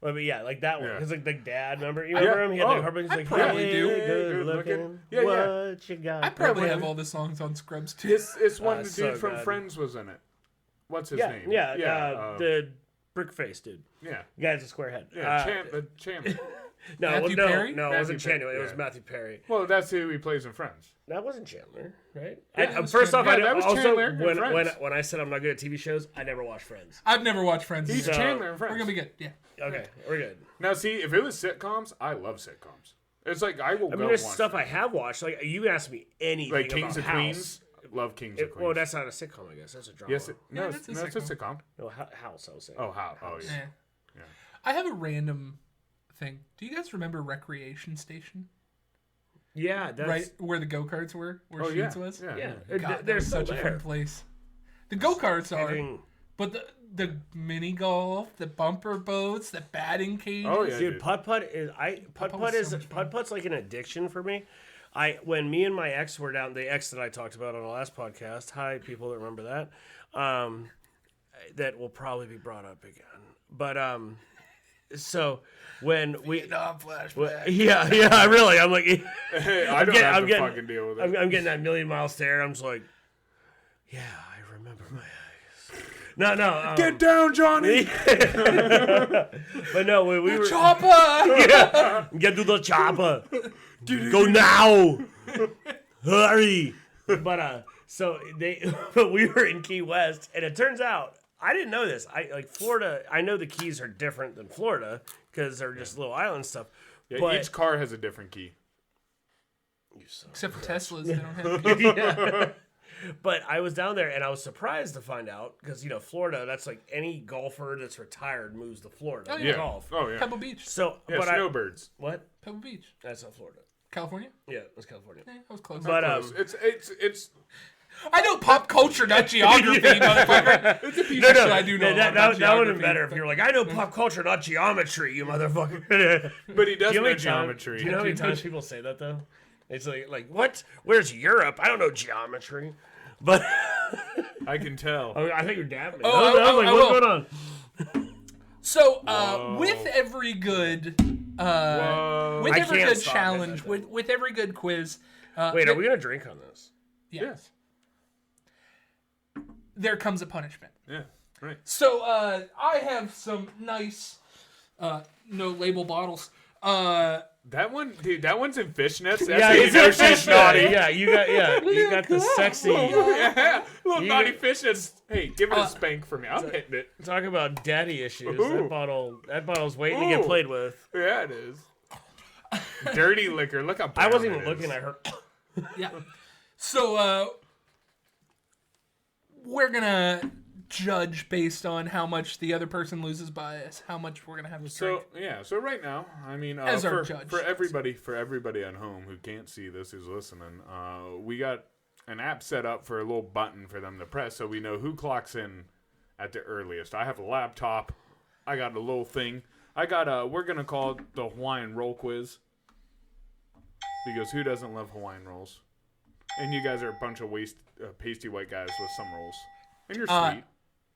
But yeah, like that one. Yeah. Because like the dad, remember? You remember him? He had the harmonies like, probably "Hey, do. good looking. Yeah, what you got? I probably cooking?" have all the songs on Scrubs too. It's one the dude so from good. Friends was in it. What's his Yeah, name? yeah. The brick face dude. yeah. The guy has a square head. Yeah, Chandler. No, Matthew no, Perry? no, it wasn't Matthew Perry, Chandler. It was yeah. Matthew Perry. Well, that's who he plays in Friends. That wasn't Chandler, right? Yeah, it was First off, Chandler. Yeah, I that was also Chandler in when Friends. when I said I'm not good at TV shows, I never watched Friends. I've never watched Friends. He's either. Chandler in Friends. We're gonna be good. Yeah. Okay, we're good. Now, see, if it was sitcoms, I love sitcoms. It's like I will I go mean, there's watch stuff I have watched. Like you ask me anything like Kings about of House. Queens. Love Kings of Queens. Well, that's not a sitcom, I guess. That's a drama. yes, Yeah, no, that's a it's a sitcom. sitcom. No, House. I was saying. Oh, how? Oh, yeah. Yeah. I have a random thing. Do you guys remember Recreation Station? Yeah, that's Right where the go-karts were, where Oh, yeah. Sheets was? Yeah. yeah. God, that They're was still such a there. fun place. The go-karts are, Kidding. but the mini golf, the bumper boats, the batting cages. Oh, yeah. Dude, putt putt is Putt-putt was so much fun. putt putt's like an addiction for me. When me and my ex were down, the ex that I talked about on the last podcast. Hi, people that remember that. That will probably be brought up again. But so when we flashback. yeah, really, I'm like Hey, I don't have to fucking deal with it. I'm getting that million-mile stare. I'm just like, yeah, I remember my ex. No. Get down, Johnny! But no, we were Chopper! get to the chopper. Go now. Hurry. But we were in Key West, and it turns out I didn't know this. Florida. I know the Keys are different than Florida because they're just little island stuff. Yeah, But- each car has a different key. Except for Teslas, they don't have. Yeah. But I was down there and I was surprised to find out because Florida, that's like any golfer that's retired moves to Florida. Oh, to yeah. golf. Oh yeah. Pebble Beach. So, Yeah, but snowbirds. what? Pebble Beach. That's not Florida. California? Yeah, it's California. Yeah, I was close. But Close. It's I know pop culture, not geography, motherfucker. It's a piece of shit I do know. that about would have been geography, better if but- you're like, I know pop culture, not geometry, you motherfucker. but he does Do you know know how many geometry. Do you know how many times people say that though? It's like what? Where's Europe? I don't know geometry. But I can tell. I think you're dabbing. Oh, I was like, I what's will. going on? So, with every good, Whoa. with I every can't good stop challenge, it, with every good quiz, Wait, are we gonna drink on this? yes, there comes a punishment. Yeah. Right. So, I have some nice, no label bottles. That one, dude. That one's in fishnets. That's Yeah, how you it's know a she's fish naughty. Yeah, you got the sexy. Yeah, little You- naughty fishnets. Hey, give it a spank for me. I'm hitting it. Talk about daddy issues. Ooh. That bottle's waiting to get Ooh. played with. Yeah, it is. Dirty liquor. Look how I brown wasn't it even is. looking. I heard. Yeah. So, we're gonna judge based on how much the other person loses by us, how much we're gonna have to drink. So yeah, so right now, I mean, As our for, judge. for everybody at home who can't see this, who's listening, we got an app set up for a little button for them to press, so we know who clocks in at the earliest. I have a laptop. I got a little thing. I got we're gonna call it the Hawaiian roll quiz because who doesn't love Hawaiian rolls? And you guys are a bunch of pasty white guys with some rolls, and you're sweet.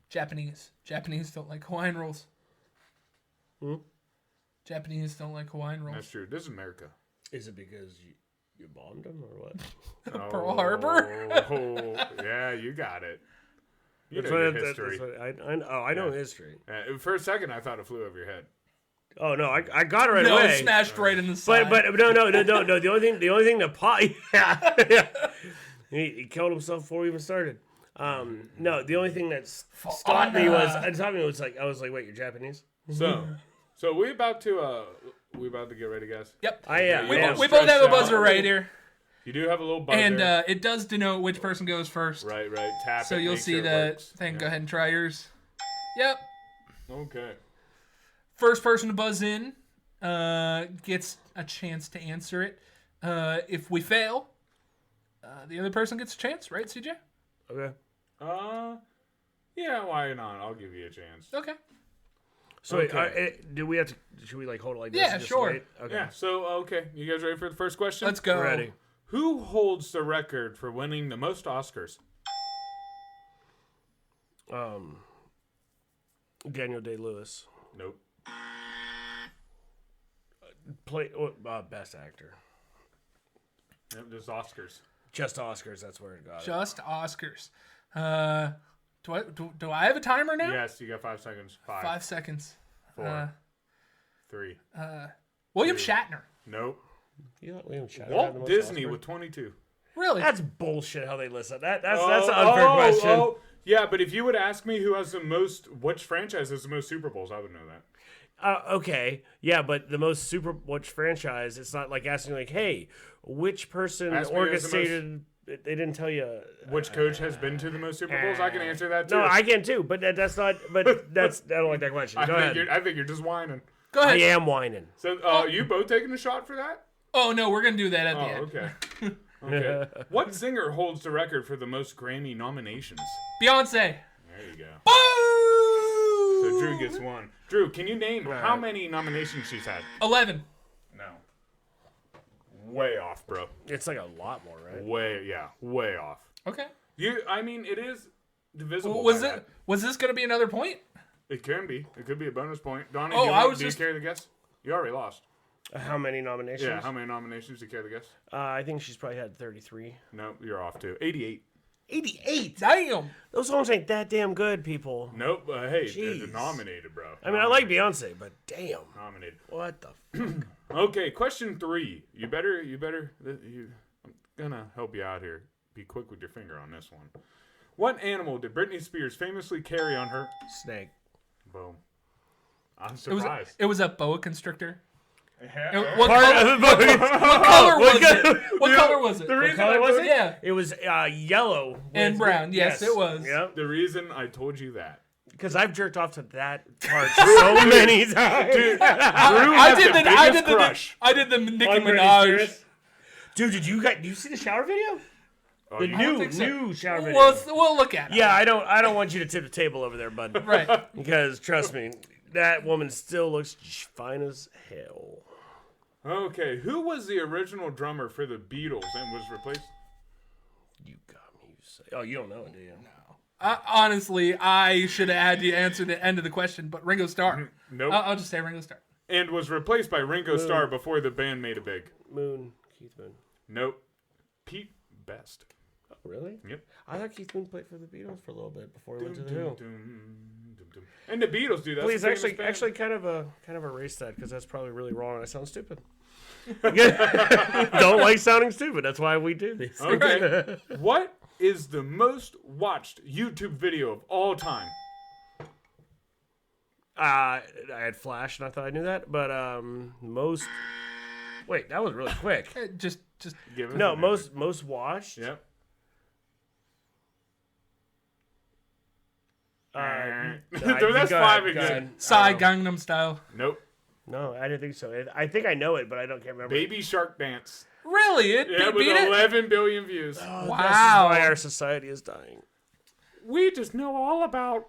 Japanese don't like Hawaiian rolls. Japanese don't like Hawaiian rolls. That's true. This is America. Is it because you bombed him or what? Pearl Harbor? Oh, yeah, you got it. You That's know your what- history. that's what I know history. For a second, I thought it flew over your head. Oh no, I got it right No, away. it smashed right in the side. But no. The only thing that yeah. He killed himself before we even started. No, the only thing that stopped me was like I was like, wait, you're Japanese? So we about to get ready, guys. Yep. Yeah. We, Yeah, we both have a stretched buzzer out. right here. You do have a little buzzer. And it does denote which person goes first. right. Tap So it, you'll make see sure it the works. thing. Yeah. Go ahead and try yours. Yep. Okay. First person to buzz in gets a chance to answer it. If we fail, the other person gets a chance, right, CJ? Okay. Yeah, why not? I'll give you a chance. Okay. So Okay. do we have to? Should we like hold it like this? Yeah, and just sure. wait? Okay. Yeah, so, okay. You guys ready for the first question? Let's go. We're ready. Who holds the record for winning the most Oscars? Daniel Day-Lewis. Nope. Best actor. Yep, there's Oscars. Just Oscars. That's where it got it. Just Oscars. Do I have a timer now? Yes, you got 5 seconds. 5 seconds. 4, 3. William Shatner. Nope. You got William Shatner had the Walt most Disney Oscars? with 22. Really? That's bullshit. How they list that? That's an unfair question. Oh, yeah, but if you would ask me who has the most, which franchise has the most Super Bowls, I would know that. Okay, yeah, but the most which franchise? It's not like asking like, hey, which person Ask me who has the orchestrated? They didn't tell you. Which coach has been to the most Super Bowls? I can answer that too. No, I can too, but that's not. But that's I don't like that question. Go ahead. I think you're just whining. Go I ahead. am whining. So, you both taking a shot for that? Oh, no, we're going to do that at the end. Okay. Okay. What singer holds the record for the most Grammy nominations? Beyonce. There you go. Boo! So Drew gets one. Drew, can you name how many nominations she's had? 11. No. Way off, bro. It's like a lot more, right? Way off. Okay. I mean, it is divisible. Was by it? that. Was this going to be another point? It can be. It could be a bonus point. Donny, Oh, do you carry the guess? You already lost. How many nominations? Yeah, how many nominations do you carry the guess? I think she's probably had 33. No, you're off too. 88. 88. Damn. Those songs ain't that damn good, people. Nope. Hey, Jeez. they're nominated, bro. I mean, I like Beyonce, but damn. Nominated. What the fuck? Okay, question 3. You better. I'm gonna help you out here. Be quick with your finger on this one. What animal did Britney Spears famously carry on her? Snake. Boom. I'm surprised. It was a boa constrictor. What color was it? What color was it? The reason color was it? Yeah. It was yellow And brown. Yes, it was. Yep. The reason I told you that. Because I've jerked off to that part so many times. Dude, I did the Nicki I'm pretty Minaj. serious. Dude, did you see the shower video? The new shower video. We'll look at it. Yeah, I don't want you to tip the table over there, bud. Right. Because trust me, that woman still looks fine as hell. Okay, who was the original drummer for the Beatles and was replaced? You got me. Oh, you don't know it, do you? No. Honestly, I should have had to answer the end of the question, but Ringo Starr. Nope. I'll just say Ringo Starr. And was replaced by Ringo Starr before the band made it big. Keith Moon. Nope. Pete Best. Oh, really? Yep. I thought Keith Moon played for the Beatles for a little bit before he went to the Who. And the Beatles do that. Please, actually, kind of erase that because that's probably really wrong. I sound stupid. Don't like sounding stupid. That's why we do these. Okay. What is the most watched YouTube video of all time? I had Flash and I thought I knew that, but most. Wait, that was really quick. Just Give us No, an most watched. Yep. That's five again. Psy Gangnam Style. Nope. No, I didn't think so. I think I know it, but I can't remember. Baby Shark Dance. Really? Yeah, It with beat it? 11 billion views. Oh, Wow. This is why our society is dying. We just know all about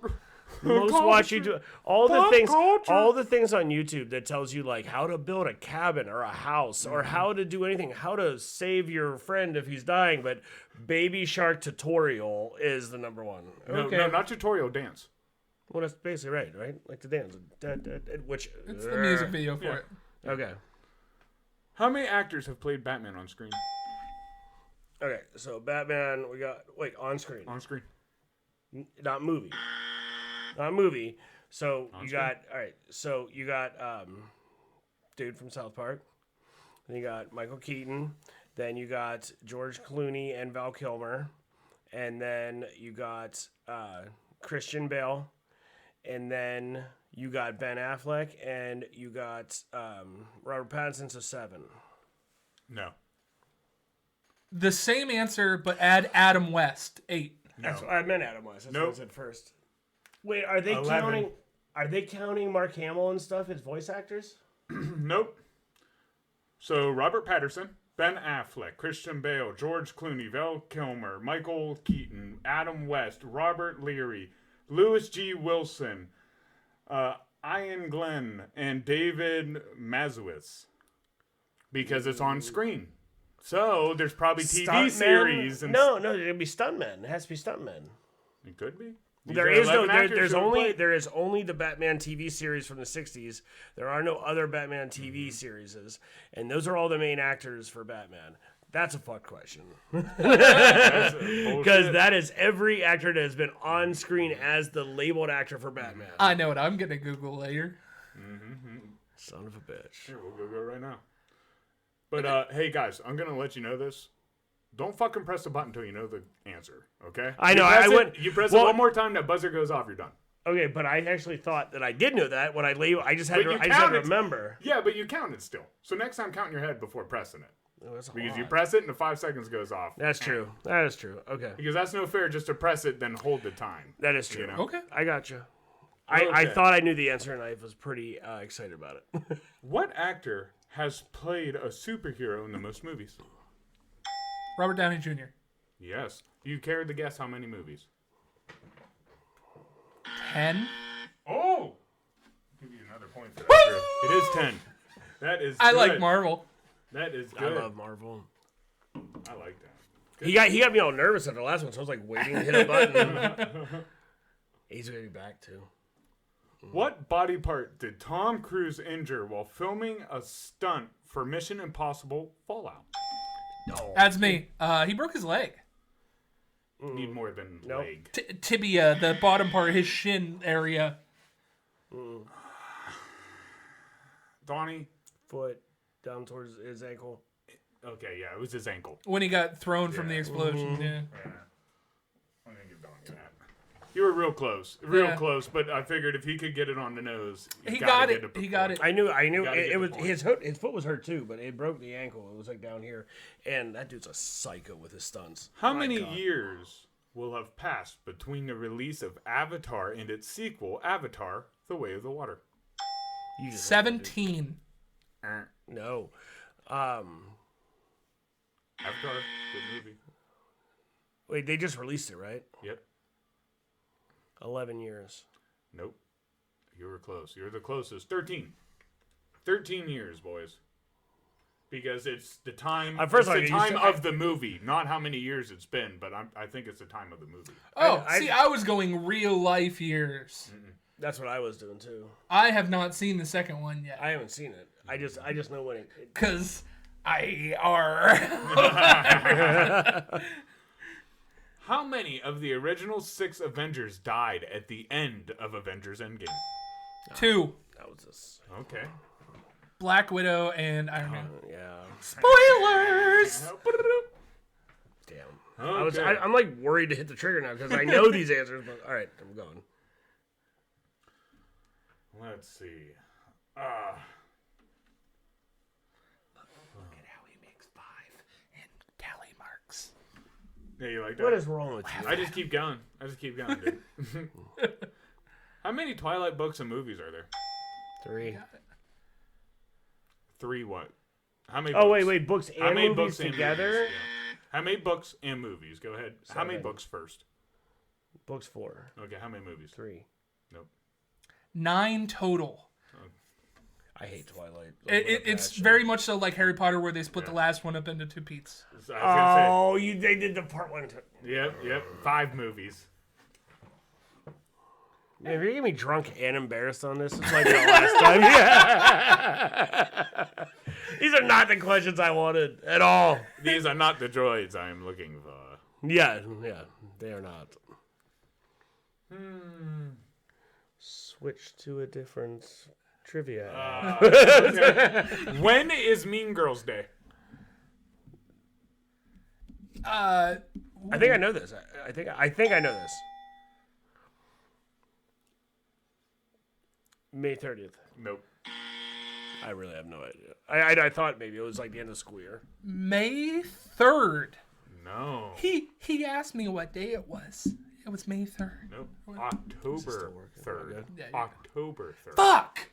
Most culture. watch YouTube. All Pop the things on YouTube that tells you like how to build a cabin or a house or how to do anything, how to save your friend if he's dying. But Baby Shark tutorial is the number one. No, not tutorial, dance. Well, that's basically right? Like the dance, which It's the music video for it. Okay. How many actors have played Batman on screen? Okay, so Batman, we got on screen, On screen. not movie. So On you screen. got all right. So you got dude from South Park. Then you got Michael Keaton. Then you got George Clooney and Val Kilmer. And then you got Christian Bale. And then you got Ben Affleck. And you got Robert Pattinson. So 7. No. The same answer, but add Adam West. 8. No. That's what I meant Adam West. That's what I Nope. said first. Wait, are they 11. counting? Are they counting Mark Hamill and stuff as voice actors? Nope. So Robert Pattinson, Ben Affleck, Christian Bale, George Clooney, Val Kilmer, Michael Keaton, Adam West, Robert Leary, Louis G. Wilson, Ian Glenn, and David Mazowitz. Because it's on screen. So there's probably TV Stuntmen? series. And No, it'd be stuntmen. It has to be stuntmen. It could be. There is only the Batman TV series from the 60s. There are no other Batman TV series, and those are all the main actors for Batman. That's a fuck question. Because that is every actor that has been on screen as the labeled actor for Batman. I know what I'm going to Google later. Son of a bitch. Here, we'll go right now. But, hey, guys, I'm going to let you know this. Don't fucking press the button until you know the answer, okay? I know. You press it one more time, that buzzer goes off, you're done. Okay, but I actually thought that I did know that when I just had But to you I just had to counted. remember. Yeah, but you counted still. So next time, count in your head before pressing it. Oh, that's a Because you lot. press it and the 5 seconds goes off. That's true. That is true. Okay. Because that's no fair just to press it, then hold the time. That is true. You know? Okay. I got you. I Okay. thought I knew the answer, and I was pretty excited about it. What actor has played a superhero in the most movies? Robert Downey Jr. Yes. You care to guess how many movies? 10. Oh! I'll give you another point for that. Drew. It is 10. That is I good. like Marvel. That is I good. love Marvel. I like that. He got me all nervous at the last one, so I was like waiting to hit a button. He's gonna be back too. What body part did Tom Cruise injure while filming a stunt for Mission Impossible Fallout? No. That's me. He broke his leg. Need more than Nope. leg. Tibia, the bottom part, his shin area. Donnie? Foot down towards his ankle. Okay, yeah, it was his ankle. When he got thrown from the explosion. Yeah. Yeah. I'm gonna give Donnie that. You were real close. Real Yeah. close, but I figured if he could get it on the nose, He got it. He got it. I knew gotta get it was the point. his foot was hurt too, but it broke the ankle. It was like down here, and that dude's a psycho with his stunts. How My many God. years will have passed between the release of Avatar and its sequel, Avatar: The Way of the Water? You just 17. no. Avatar, good movie. Wait, they just released it, right? Yep. 11 years. Nope. You were close. You're the closest. 13. 13 years, boys. Because it's the time. First it's of all, the you time said- of the movie, not how many years it's been. But I think it's the time of the movie. Oh, I- see, I was going real life years. That's what I was doing too. I have not seen the second one yet. I haven't seen it. I just know when it Because I are. How many of the original 6 Avengers died at the end of Avengers Endgame? 2. that was just Okay. Black Widow and Iron Man. yeah. Spoilers! Damn. Okay. I'm like worried to hit the trigger now because I know these answers. But all right, I'm going. Let's see. Look at how he makes 5 and tally marks. Yeah, you like that? What is wrong with you? I just keep going. Dude. How many Twilight books and movies are there? 3. 3 what? How many Oh books? wait, books How and many movies books and together. movies? Yeah. How many books and movies? Go ahead. How many 7. books first? Books 4. Okay, how many movies? 3. Nope. 9 total. I hate Twilight. It's very much so like Harry Potter, where they split the last one up into 2 pieces. I was gonna Oh, they did the part 1. say. Yep. 5 movies. Man, if you're gonna get me drunk and embarrassed on this, it's like the last time. Yeah. These are not the questions I wanted at all. These are not the droids I am looking for. Yeah, they are not. Switch to a different trivia. When is Mean Girls Day? I think I know this. I think I know this. May 30th. Nope. I really have no idea. I thought maybe it was like the end of the school year. May 3rd. No. He asked me what day it was. It was May 3rd. Nope. October 3rd. Yeah, October 3rd. Fuck!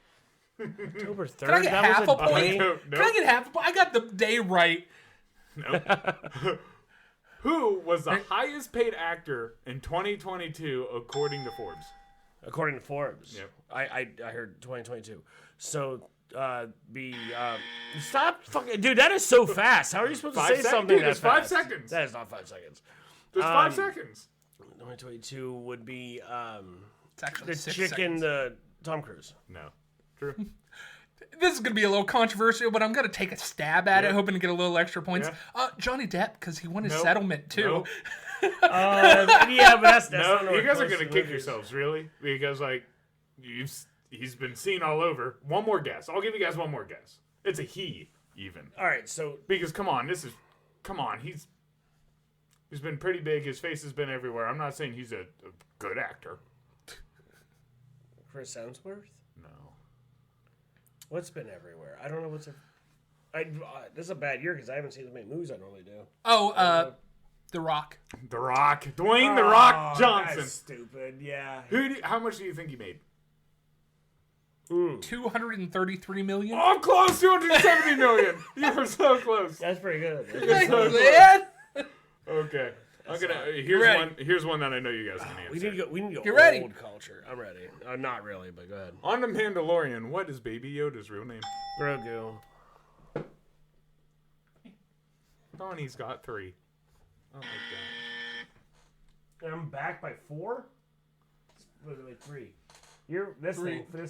October 3rd. Can I get half a point? Nope. Can I get half a point? I got the day right. Nope. Who was the highest paid actor in 2022 according to Forbes? According to Forbes. Yep. I heard 2022. So stop fucking dude, that is so fast. How are you supposed to 5 say seconds? something Dude, that it's 5 fast? seconds. That is not 5 seconds. There's 5 seconds. 2022 would be It's actually the 6 chick in seconds. the Tom Cruise. No. True. This is going to be a little controversial, but I'm going to take a stab at it, hoping to get a little extra points. Yeah. Johnny Depp, because he won his Nope. settlement, too. Nope. Yeah, but that's No, not you guys are close gonna to kick movies. yourselves, really, because like he's been seen all over. One more guess. I'll give you guys one more guess. It's a he, even. All right, so Because come on, he's been pretty big. His face has been everywhere. I'm not saying he's a good actor. Chris Hemsworth. No. What's been everywhere? I don't know what's. This is a bad year because I haven't seen as many movies I normally do. Oh, The Rock. The Rock, Dwayne The Rock Oh, Johnson. that's stupid. Yeah. How much do you think he made? $233 million. Oh, I'm close. 270 million. You were so close. That's pretty good. Thanks, so man. Okay. I'm gonna. ready. Here's one that I know you guys can answer. We need to go Get ready. old culture. I'm ready. Not really, but go ahead. On The Mandalorian, what is Baby Yoda's real name? Grogu. Donnie's got 3. Oh my god. I'm back by 4. Literally 3. This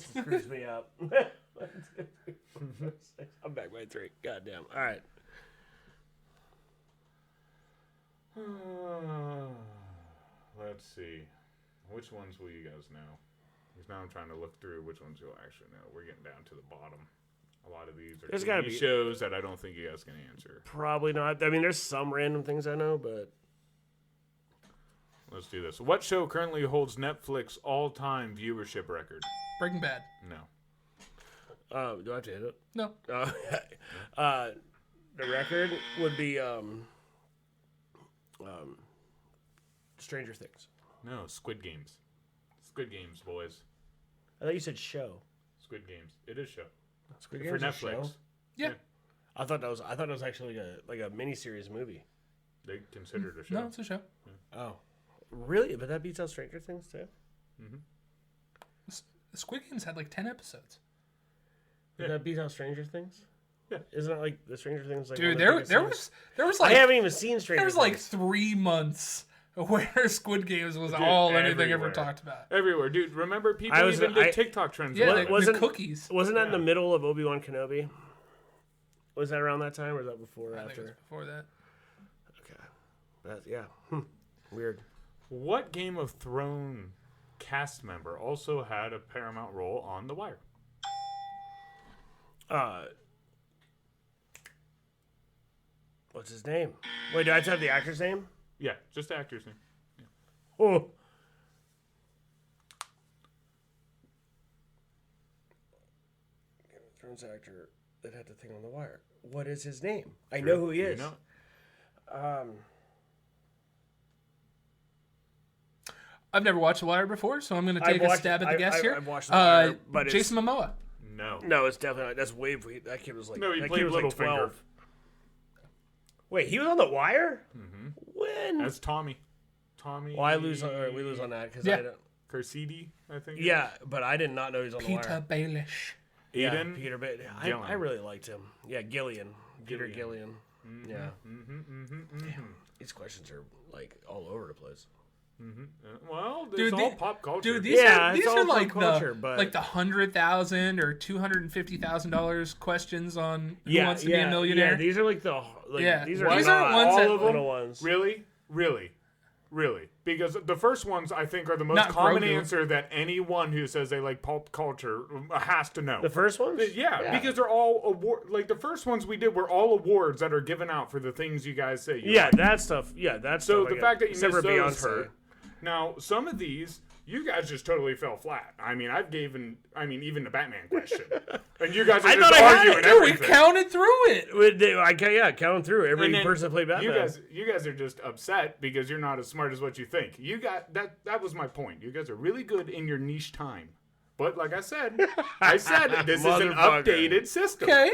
screws me up. I'm back by 3. Goddamn. All right. Let's see. Which ones will you guys know? Because now I'm trying to look through which ones you'll actually know. We're getting down to the bottom. A lot of these are There's gotta TV be- shows that I don't think you guys can answer. Probably not. I mean, there's some random things I know, but Let's do this. What show currently holds Netflix all-time viewership record? Breaking Bad. No. Do I have to hit it? No. The record would be Stranger Things. No, Squid Games. Squid Games, boys. I thought you said show. Squid Games. It is show. Squid For Games is a Netflix. show? Yeah. I thought that was actually like a miniseries movie. They consider it a show. No, it's a show. Oh, really? But that beats out Stranger Things too. Squid Games had like 10 episodes. Did that beat out Stranger Things? Yeah. Isn't it like the Stranger Things? Like Dude, one of the there biggest was series? like I haven't even seen Stranger there was Things. like 3 months where Squid Games was all anything ever everywhere. talked about. Everywhere. Dude, remember people I was- even did I- TikTok trends. Yeah, with it. the cookies. Wasn't that in the Yeah. middle of Obi-Wan Kenobi? Was that around that time, or was that before or I think it was after? before that. Okay, yeah, weird. What Game of Thrones cast member also had a paramount role on The Wire? What's his name? Wait, do I have to have the actor's name? Yeah, just the actor's name. Oh. Game of Thrones actor that had the thing on The Wire. What is his name? I know who he is. You know? I've never watched The Wire before, so I'm going to take a stab at the guess here. I've watched The Wire, but it's, Jason Momoa. No. No, it's definitely not. That's way. That kid was like. No, he that played kid was like Littlefinger. 12. Wait, he was on The Wire? Mm-hmm. When? That's Tommy. Tommy. Well, we lose on that because Yeah. I don't. Cursidi, I think. Yeah, but I did not know he was on The Peter Wire. Baelish. Eden. Yeah, Peter. But I really liked him. Yeah, Gillian. Peter Gillian. Yeah. These questions are like all over the place. Well, it's Dude, all pop culture. Dude, these Yeah, are it's all like pop culture, but- the $100,000 or $250,000 questions on Who Yeah, Wants to Be a Millionaire. Yeah, these are like the. Yeah. These are These not aren't ones all that- of them. Little ones. Really? Because the first ones, I think, are the most Not common Grogu. answer that anyone who says they like pop culture has to know. The first ones? Yeah, because they're all award. Like the first ones we did were all awards that are given out for the things you guys say. You Yeah, like. that stuff. Yeah, that's So stuff the I fact get. that you Except missed for those Beyonce. hurt. Now some of these, you guys just totally fell flat. I mean, even the Batman question, and you guys are I just thought I had arguing it. Dude, we everything. counted through it. Counting through every And then person that played Batman. You guys are just upset because you're not as smart as what you think. You got that. That was my point. You guys are really good in your niche time, but like I said, this is an Motherfucker. updated system. Okay.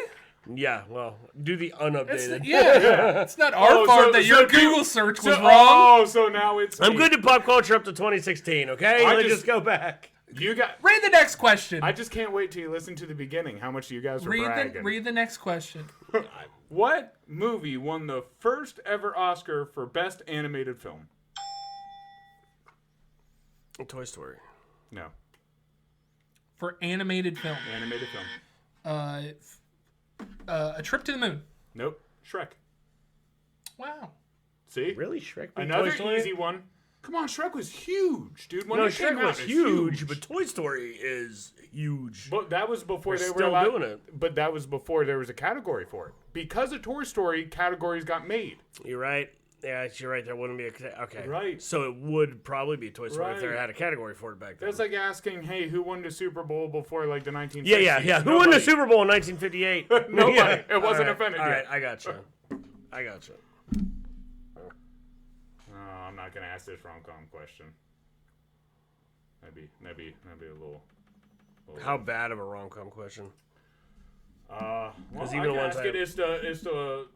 Yeah, well, do the unupdated. It's not our Oh, fault that your so Google search was wrong. Oh, so now it's I'm me. good at pop culture up to 2016, okay? Let's just go back. You got. Read the next question. I just can't wait till you listen to the beginning. How much you guys were bragging. Read the next question. What movie won the first ever Oscar for Best Animated Film? Toy Story. No, For animated film. animated film. A Trip to the Moon. Nope. Shrek. Wow. See? Really? Shrek beat Another Toy Story? easy one. Come on, Shrek was huge, dude. When No, it came Shrek out, was it's huge, but Toy Story is huge. But that was before They're they were still allowed, doing it. But that was before there was a category for it. Because of Toy Story, categories got made. You're right. Yeah, you're right. There wouldn't be a... Okay. Right. So it would probably be Toy Story if they Right. had a category for it back then. That's like asking, hey, who won the Super Bowl before like the 1960s? Yeah. Who won the Super Bowl in 1958? Nobody. Yeah. It wasn't All right. offended All yet. right, I got you. No, I'm not gonna ask this rom-com question. Maybe a little. How bad of a rom-com question? Well, Because I even can the ones ask I- it. It's the.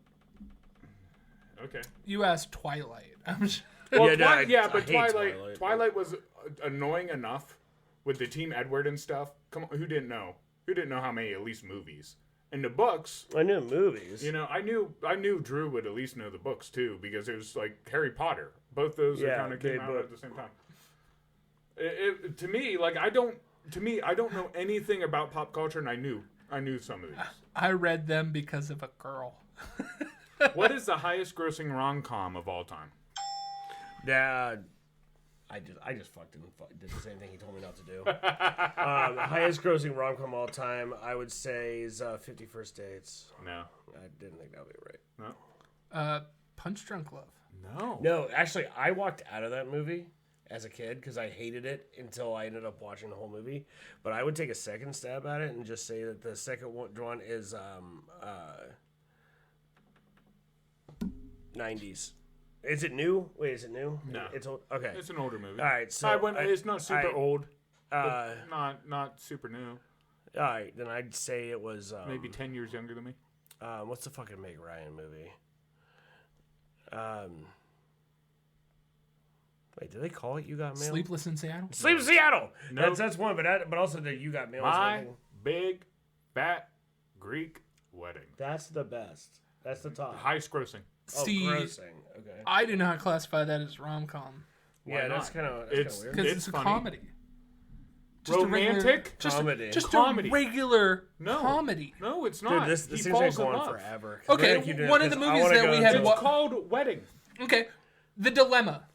Okay. You asked Twilight. I'm sure. Well, Yeah, no, I but hate Twilight Twilight. was annoying enough with the Team Edward and stuff. Come on, who didn't know? Who didn't know how many at least movies? And the books, I knew movies. you know, I knew Drew would at least know the books too because it was like Harry Potter. Both those Yeah, kind of came they out both- at the same time. To me, like I don't know anything about pop culture, and I knew some of these. I read them because of a girl. What is the highest grossing rom-com of all time? Dad, I just fucking did the same thing he told me not to do. The highest grossing rom-com all time, I would say, is 50 First Dates. No. I didn't think that would be right. No. Punch Drunk Love. No. No, actually, I walked out of that movie as a kid because I hated it until I ended up watching the whole movie. But I would take a second stab at it and just say that the second one is 90s. Is it new? Wait, is it new? No. It's old. Okay. It's an older movie. All right. So it's not super old, Uh, but not super new. all right, then I'd say it was Maybe 10 years younger than me. what's the fucking Meg Ryan movie? Wait, do they call it You Got Mail? Sleepless in Seattle. Sleep in Seattle. Nope. That's one, but also the You Got Mail. My Big Fat Greek Wedding. That's the best. That's the top. Highest grossing. See, grossing. Okay. I do not classify that as rom-com Yeah, that's not? kind of It's- weird. because it's a funny. comedy. Romantic? Comedy. Just Comedy. a regular No. comedy. No, it's Dude, not. this He seems like falls in going love. forever. 'Cause we're Okay, gonna keep doing one it, of the 'cause I movies wanna that go we had into- wa- It's called Wedding. Okay, The Dilemma.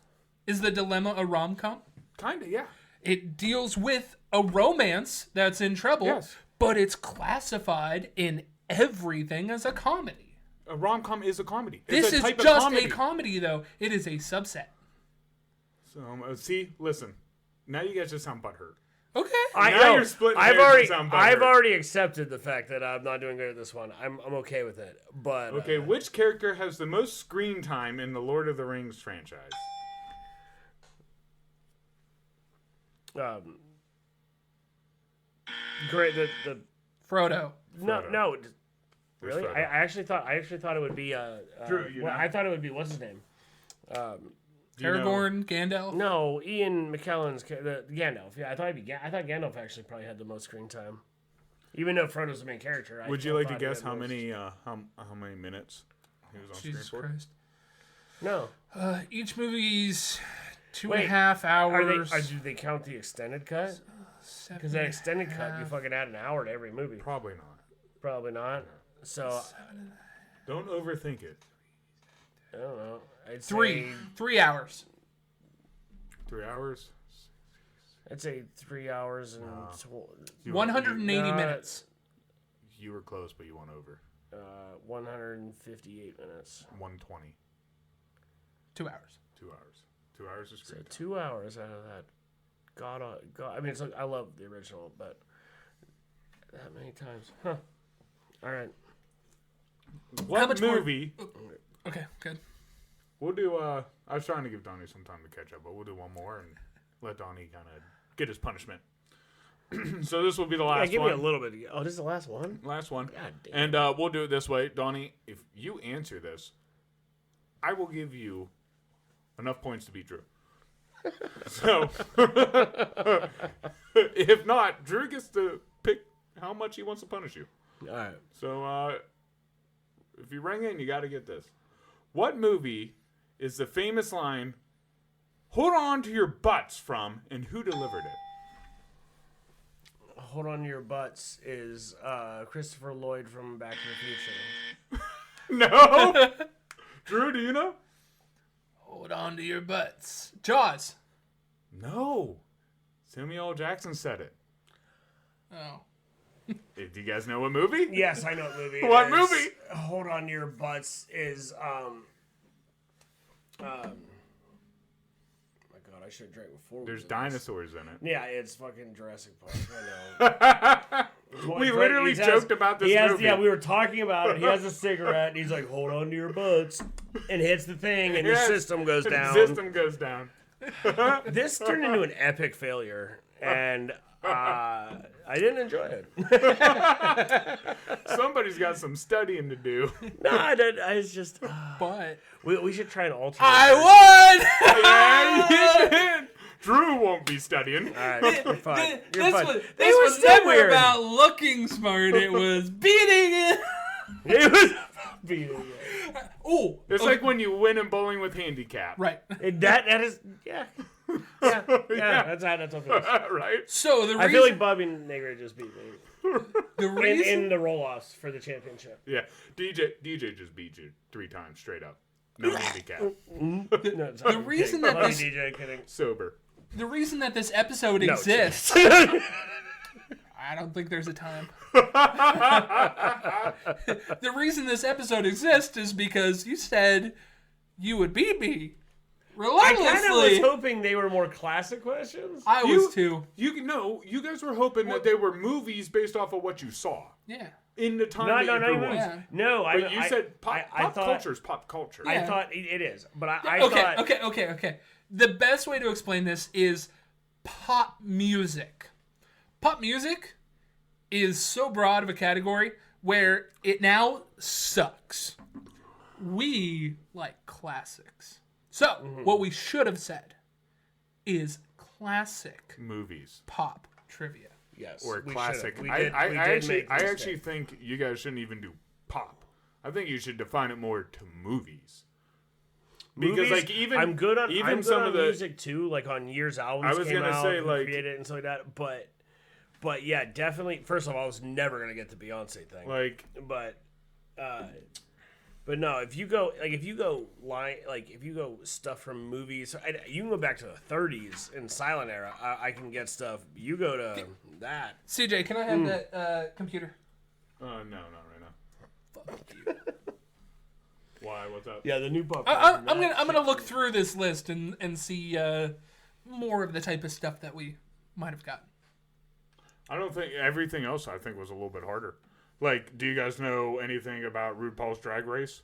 Is The Dilemma a rom-com? Kinda, yeah. It deals with a romance that's in trouble, Yes. but it's classified in everything as a comedy. A rom-com is a comedy. This It's a is type of just comedy. a comedy, though. It is a subset. So, see, listen. Now you guys just sound butthurt. Okay. I Now know. you're splitting I've hairs already, and sound I've butthurt. already accepted the fact that I'm not doing good at this one. I'm okay with it. But Okay, which character has the most screen time in the Lord of the Rings franchise? Great. The Frodo. no. Really? Frodo. I actually thought it would be Drew, you know. I thought it would be what's his name? Do you know- Aragorn, Gandalf. No, Ian McKellen's Gandalf. Yeah, I thought Gandalf actually probably had the most screen time. Even though Frodo's the main character. I Would you still like to thought he guess had how most. many how many minutes he was on Jesus screen for? Christ. No. Each movie's two Wait, and a half hours. Do they count the extended cut? Because that extended cut, you fucking add an hour to every movie. Probably not. Probably not. So Don't overthink it. I don't know. I'd Three. say 3 hours. 3 hours. I'd say 3 hours and You 180 not- minutes. You were close, but you went over. 158 minutes. 120. 2 hours. 2 hours. 2 hours of So screen time. 2 hours out of that. God. I mean, it's like I love the original, but that many times, huh? All right. What much more- movie? Okay, good. We'll do. I was trying to give Donnie some time to catch up, but we'll do one more and let Donnie kind of get his punishment. So this will be the Yeah, last give one. me a little bit. Oh, this is the last one. Last one. God damn. And we'll do it this way, Donnie. If you answer this, I will give you enough points to beat Drew. So, if not, Drew gets to pick how much he wants to punish you. All right. So, if you ring in, you got to get this. What movie is the famous line, "Hold on to your butts" from, and who delivered it? Hold on to your butts is Christopher Lloyd from Back to the Future. No? Drew, do you know? Hold on to your butts. Jaws. No. Samuel L. Jackson said it. Oh. Do you guys know what movie? Yes, I know what movie. it What is. movie? Hold on to your butts is my God, I should have drank before. There's we did this. dinosaurs in it. Yeah, it's fucking Jurassic Park. I know. We literally joked about this movie. Yeah, we were talking about it. He has a cigarette, and he's like, "Hold on to your butts," and hits the thing, and Yes. the system goes The down. system goes down. This turned into an epic failure, and I didn't enjoy it. Somebody's got some studying to do. No, I was just. But We should try an alternate. I won! Yeah, you did. Drew won't be studying. All right, you're fine. You're This fine. was, It this was still never weird. about looking smart. It was beating it. It was beating it. Oh, It's like when you win in bowling with handicap. right. That is yeah. That's how it feels. Right? So the reason I feel like Bobby Negre just beat me the reason in the roll-offs for the championship. Yeah. DJ just beat you 3 times straight up. No handicap. No, The reason that this- DJ kidding. Sober. the reason that this episode No, exists. I don't think there's a time. The reason this episode exists is because you said you would beat me I relentlessly. kind of was hoping they were more classic questions. I was too. You guys were hoping that they were movies based off of what you saw Yeah. in the time No, that you grew up. Yeah. No, But you said pop culture is pop culture. I Yeah. thought it is, but I Okay, thought... okay. The best way to explain this is pop music. Pop music is so broad of a category where it now sucks. We like classics. So, what we should have said is classic Movies. pop trivia. Yes, Or we classic. should've. I actually think you guys shouldn't even do pop. I think you should define it more to movies. Because Movies, like even I'm good on even I'm good some on of the music too, like on years albums. I was came gonna out, say, who like- created and stuff like that. But yeah, definitely. First of all, I was never gonna get the Beyonce thing. like But no, if you go stuff from movies, you can go back to the 30s and silent era. I can get stuff. You go to that. CJ, can I have that computer? no, not right now. Fuck you. Why? What's up? Yeah, the new pop. I'm gonna look through this list and see more of the type of stuff that we might have gotten. I don't think everything else I think was a little bit harder. Like, do you guys know anything about RuPaul's Drag Race?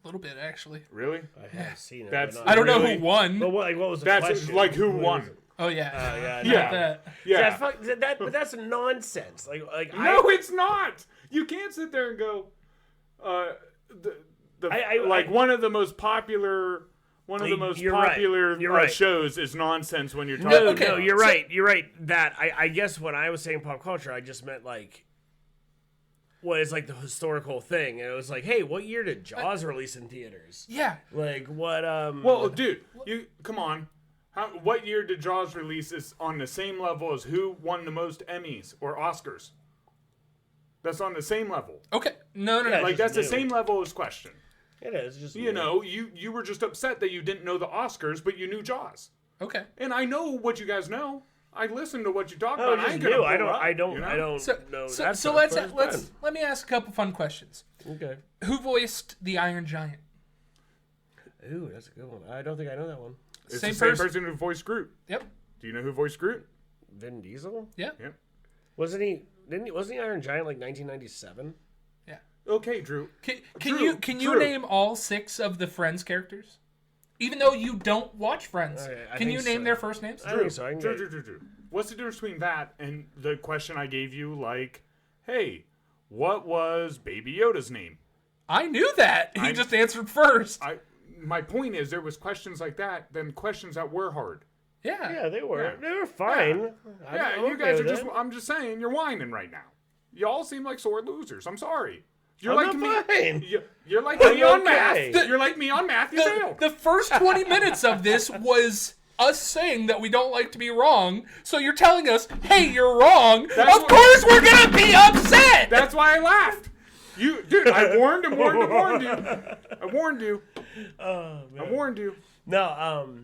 A little bit, actually. Really? I have seen it. That's- but not I don't know Really? who won. But what was the That's question? like who What won? is it? Oh yeah, Yeah, Not Yeah. that. Yeah. But that's nonsense. Like No, it's not. You can't sit there and go, like one of the most popular You're right. You're right. shows is nonsense when you're talking. No, Okay, no, so- you're right. You're right. That I guess when I was saying pop culture, I just meant like what is like the historical thing, and it was like, hey, what year did Jaws release in theaters? Yeah, Like what? Well, dude, you come on. What year did Jaws release is on the same level as who won the most Emmys or Oscars? That's on the same level. okay. No. Yeah, Like just that's the new. same level as question. it is just You know, you were just upset that you didn't know the Oscars, but you knew Jaws. Okay. And I know what you guys know. I listened to what you talk Oh, about. I just ain't gonna new. pull I don't. up, I don't. you know? I don't So know. so, that so stuff, let's but it's let me ask a couple fun questions. fun. Okay. Who voiced the Iron Giant? Ooh, that's a good one. I don't think I know that one. It's Same the same person. person who voiced Groot. Yep. Do you know who voiced Groot? Vin Diesel? Yeah. Yep. Wasn't he? Wasn't he Iron Giant like 1997? Yeah. Okay, Drew. Can Drew, you Drew. name all 6 of the Friends characters? Even though you don't watch Friends, Okay, I can you think name so. their first names? I think so. I can get- Drew. What's the difference between that and the question I gave you? Like, hey, what was Baby Yoda's name? I knew that. He just answered first. My point is, there was questions like that, then questions that were hard. Yeah. Yeah, they were. Yeah. They were fine. Yeah, I'm you okay guys are with just. that. I'm just saying, you're whining right now. Y'all seem like sore losers. I'm sorry. You're I'm like not me. fine. You're like I'm me on okay. math. You're like me on math. You failed. The first 20 minutes of this was us saying that we don't like to be wrong. So you're telling us, hey, you're wrong. That's Of what- course we're going to be upset. That's why I laughed. Dude, I warned you. I warned you. Oh, man. I warned you. No,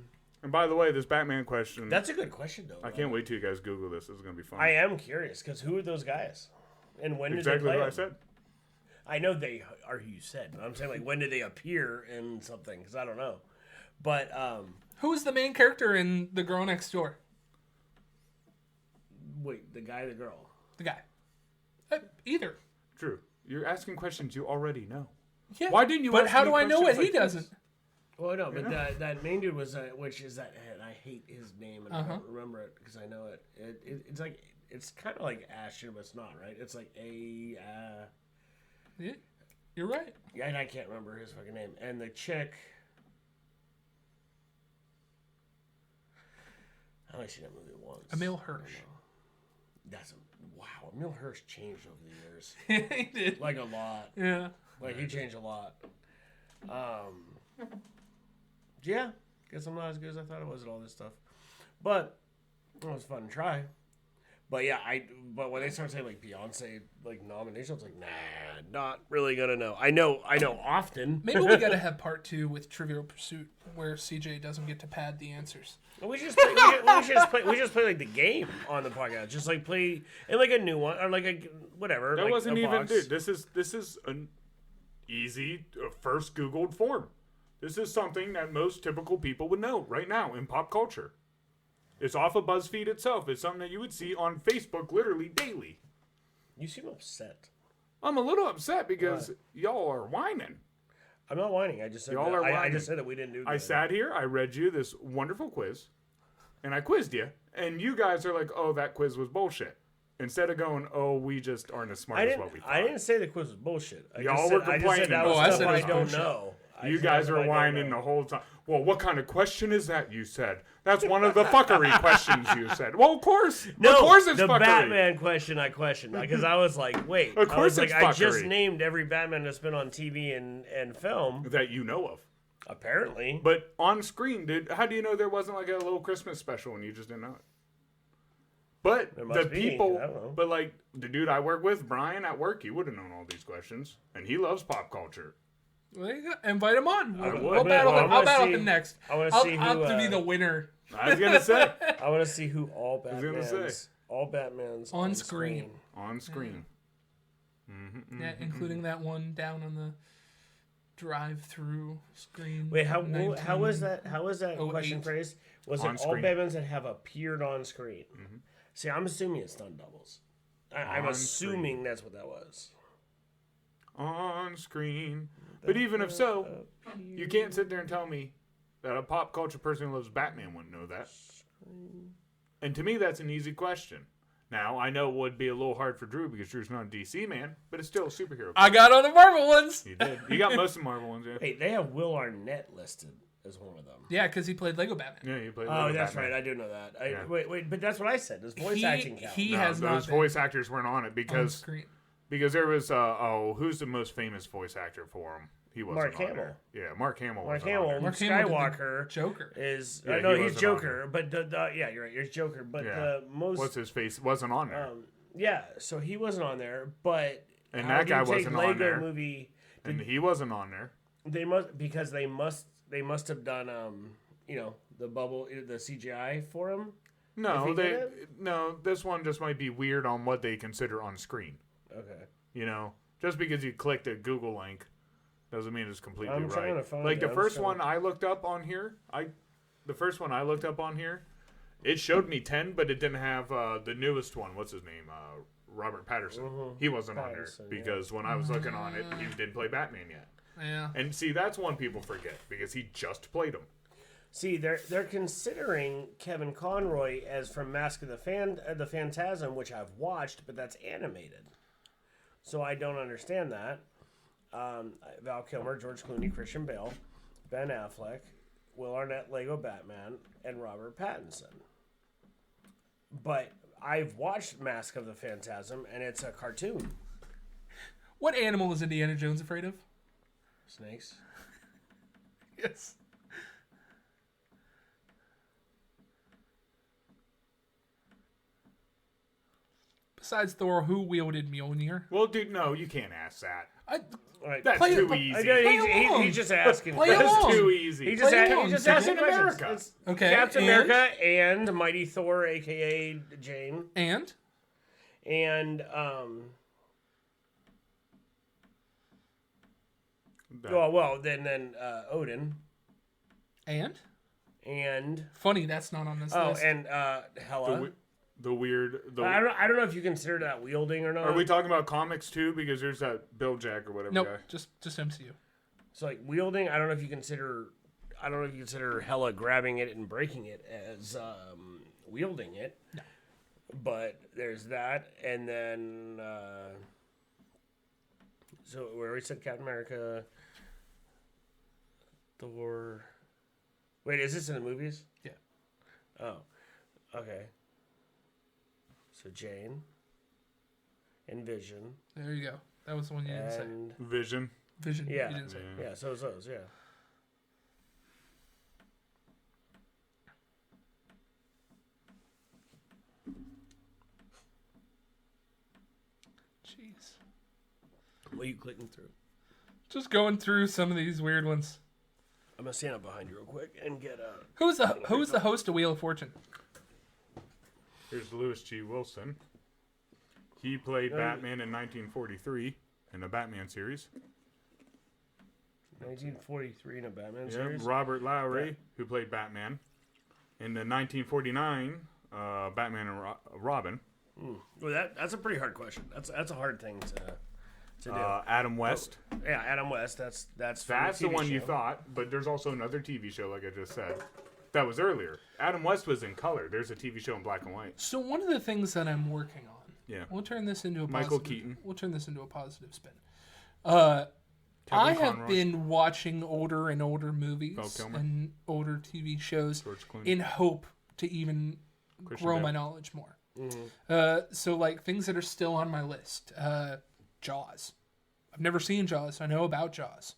And by the way, this Batman question, that's a good question though. I can't wait till you guys Google this. This is gonna be fun. I am curious because who are those guys, and when exactly did they play what I them? said. I know they are who you said, but I'm saying like when did they appear in something? Because I don't know. But Who is the main character in The Girl Next Door? wait, the guy, the girl. The guy. Either. True. You're asking questions you already know. Yeah. Why didn't you But ask how me do I know what questions he like this? doesn't? Well, no, but that main dude was which is that, and I hate his name and I don't remember it because I know it. It's like it's kind of like Ashton, but it's not right. It's like Yeah, you're right. yeah, and I can't remember his fucking name. And the chick, I only seen that movie once. Emil Hirsch. Wow. Emil Hirsch changed over the years, He did. like a lot. Yeah. Like he changed a lot. Yeah, guess I'm not as good as I thought I was at all this stuff, but it was fun to try. But yeah, but when they start saying like Beyonce like nominations, like nah, not really gonna know. I know often. Maybe we got to have part 2 with Trivial Pursuit, where CJ doesn't get to pad the answers. We should just play like the game on the podcast. Just like play in like a new one or like a whatever. That like wasn't a even, box. dude. This is an easy first Googled form. This is something that most typical people would know right now in pop culture. It's off of BuzzFeed itself. It's something that you would see on Facebook literally daily. You seem upset. I'm a little upset because y'all are whining. I'm not whining. I just said Y'all that, are I whining. just said that we didn't do that. I sat here, I read you this wonderful quiz, and I quizzed you, and you guys are like, oh, that quiz was bullshit. Instead of going, oh, we just aren't as smart as what we thought. I didn't say the quiz was bullshit. Y'all were complaining. I just said that was I stuff said it I was don't bullshit. know. You guys are whining the whole time. Well, what kind of question is that, you said? That's one of the fuckery questions you said. Well, of course. No, of course it's the fuckery. Batman question I questioned because I was like, wait. Of course I it's I just fuckery. named every Batman that's been on TV and film, That you know of. apparently. But on screen, dude, how do you know there wasn't like a little Christmas special and you just didn't know it? But There the must be, people, I don't know. but like the dude I work with, Brian at work, he would have known all these questions. And he loves pop culture. Well, there you go. Invite him on. would. We'll battle him. I I'll wanna battle see- him next. I wanna I'll see I'll who, have to be the winner I was going to say. I want to see who all was gonna Batmans, all Batmans On screen. On screen. Yeah, including that one down on the drive-through screen. Wait, how was that? How was that 08. question phrased? Was On it all screen. Batmans that have appeared on screen? See, I'm assuming it's stunt doubles. I'm On assuming screen. that's what that was. On screen. But even if so, you can't sit there and tell me that a pop culture person who loves Batman wouldn't know that. And to me, that's an easy question. Now, I know it would be a little hard for Drew because Drew's not a DC man, but it's still a superhero. I got all the Marvel ones. You did. You got most of the Marvel ones, yeah. Hey, they have Will Arnett listed as one of them. Yeah, because he played Lego Batman. Yeah, you played. Oh, Lego that's Batman. right. I do know that. Yeah. Wait, but that's what I said. Does voice acting count? He No, has not those been voice actors weren't on it on because screen. there was who's the most famous voice actor for him? He wasn't Mark on Hamill. there. Yeah, Mark Hamill. Mark wasn't on Hamill, there. Luke Mark Hamill did the Skywalker Joker. is. Yeah, no, he he's wasn't Joker. But yeah, you're right. He's Joker. But Yeah. the most. What's his face? Wasn't on there. Yeah, so he wasn't on there. But And how that do you guy take wasn't on Lego there. Movie. And he wasn't on there. They must have done the bubble, the CGI for him. No, If he did this one just might be weird on what they consider on screen. Okay. You know, just because you clicked a Google link doesn't mean it's completely I'm trying right. to find Like it. the I'm first trying one to- I looked up on here, it showed me 10, but it didn't have the newest one. What's his name? Robert Patterson. He wasn't Patterson, on there because when I was looking on it, he didn't play Batman yet. Yeah. And see, that's one people forget because he just played him. See, they're considering Kevin Conroy as from Mask of the Phantasm, which I've watched, but that's animated. So I don't understand that. Val Kilmer, George Clooney, Christian Bale, Ben Affleck, Will Arnett, Lego Batman, and Robert Pattinson. But I've watched Mask of the Phantasm, and it's a cartoon. What animal is Indiana Jones afraid of? Snakes. Yes. Besides Thor, who wielded Mjolnir? Well, dude, no, you can't ask that. All right. That's Play- too play- easy. I know, Play along. he's just asking. Play questions. along. That's too easy. He just, Play he along. just Captain asking questions. America. It's Okay, Captain and? America and Mighty Thor, a.k.a. Jane. And And, That- well, then Odin. and And, funny, that's not on this list. and Hela. the weird. I don't know if you consider that wielding or not. Are we talking about comics too? Because there's that Bill Jack or whatever Nope, guy. just MCU. So like wielding, I don't know if you consider Hela grabbing it and breaking it as wielding it. No. But there's that, and then so we already said Captain America, Thor. Wait, is this in the movies? Yeah. Oh, okay. So Jane and Vision There you go. That was the one you didn't say. and Vision. Vision. yeah, You didn't say. yeah. So it's those, yeah. Jeez. What are you clicking through? Just going through some of these weird ones. I'm gonna stand up behind you real quick and get a. Who's the host of Wheel of Fortune? Here's Lewis G. Wilson. He played Batman in 1943 in the Batman series. 1943 in a Batman Yeah, series. Robert Lowry, who played Batman. In the 1949, Batman and Robin. Well, that's a pretty hard question. That's a hard thing to do. Adam West. Yeah, Adam West. That's the one you thought, but there's also another TV show, like I just said. That was earlier. Adam West was in color. There's a TV show in black and white. So one of the things that I'm working on. Yeah. We'll turn this into a Michael positive, Keaton. We'll turn this into a positive spin. I have Conroy. been watching older and older movies and older TV shows in hope to even grow my knowledge more. So like things that are still on my list. Jaws. I've never seen Jaws. I know about Jaws.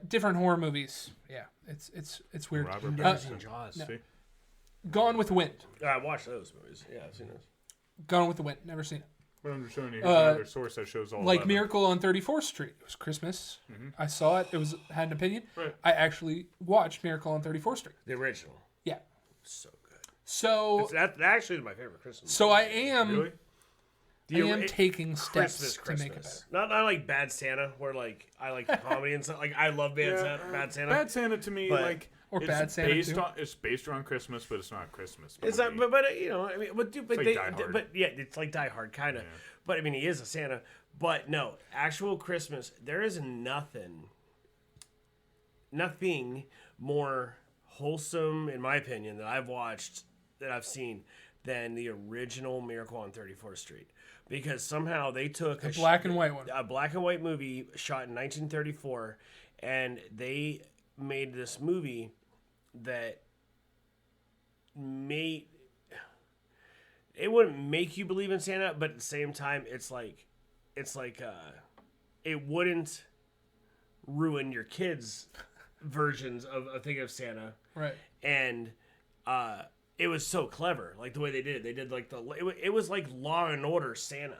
Different horror movies. Yeah, it's weird. Robert Never seen Jaws. No. Gone with the Wind. I watched those movies. Yeah, I've seen those. Gone with the Wind. Never seen it. But I'm just showing you another source that shows all. Like 11. Miracle on 34th Street. It was Christmas. I saw it. Had an opinion. Right. I actually watched Miracle on 34th Street. The original. Yeah. So good. So That actually is my favorite Christmas. so I am Really? I am taking steps to make it better. Not like Bad Santa, where like I like the comedy and stuff. Like I love Bad Santa. Bad Santa to me, But- like Or it's Bad Santa based too. on it's based around Christmas, but it's not Christmas. It's not, movie. but you know, I mean, but like Die Hard. but yeah, it's like Die Hard, kind of. Yeah. But I mean, he is a Santa. But no, actual Christmas, there is nothing more wholesome, in my opinion, that I've watched, that I've seen, than the original Miracle on 34th Street. Because somehow they took A black and white one. a black and white movie shot in 1934, and they made this movie that it wouldn't make you believe in Santa, but at the same time, it wouldn't ruin your kids' versions of thinking of Santa. Right. And it was so clever, like the way they did it. They did like it was like Law and Order Santa,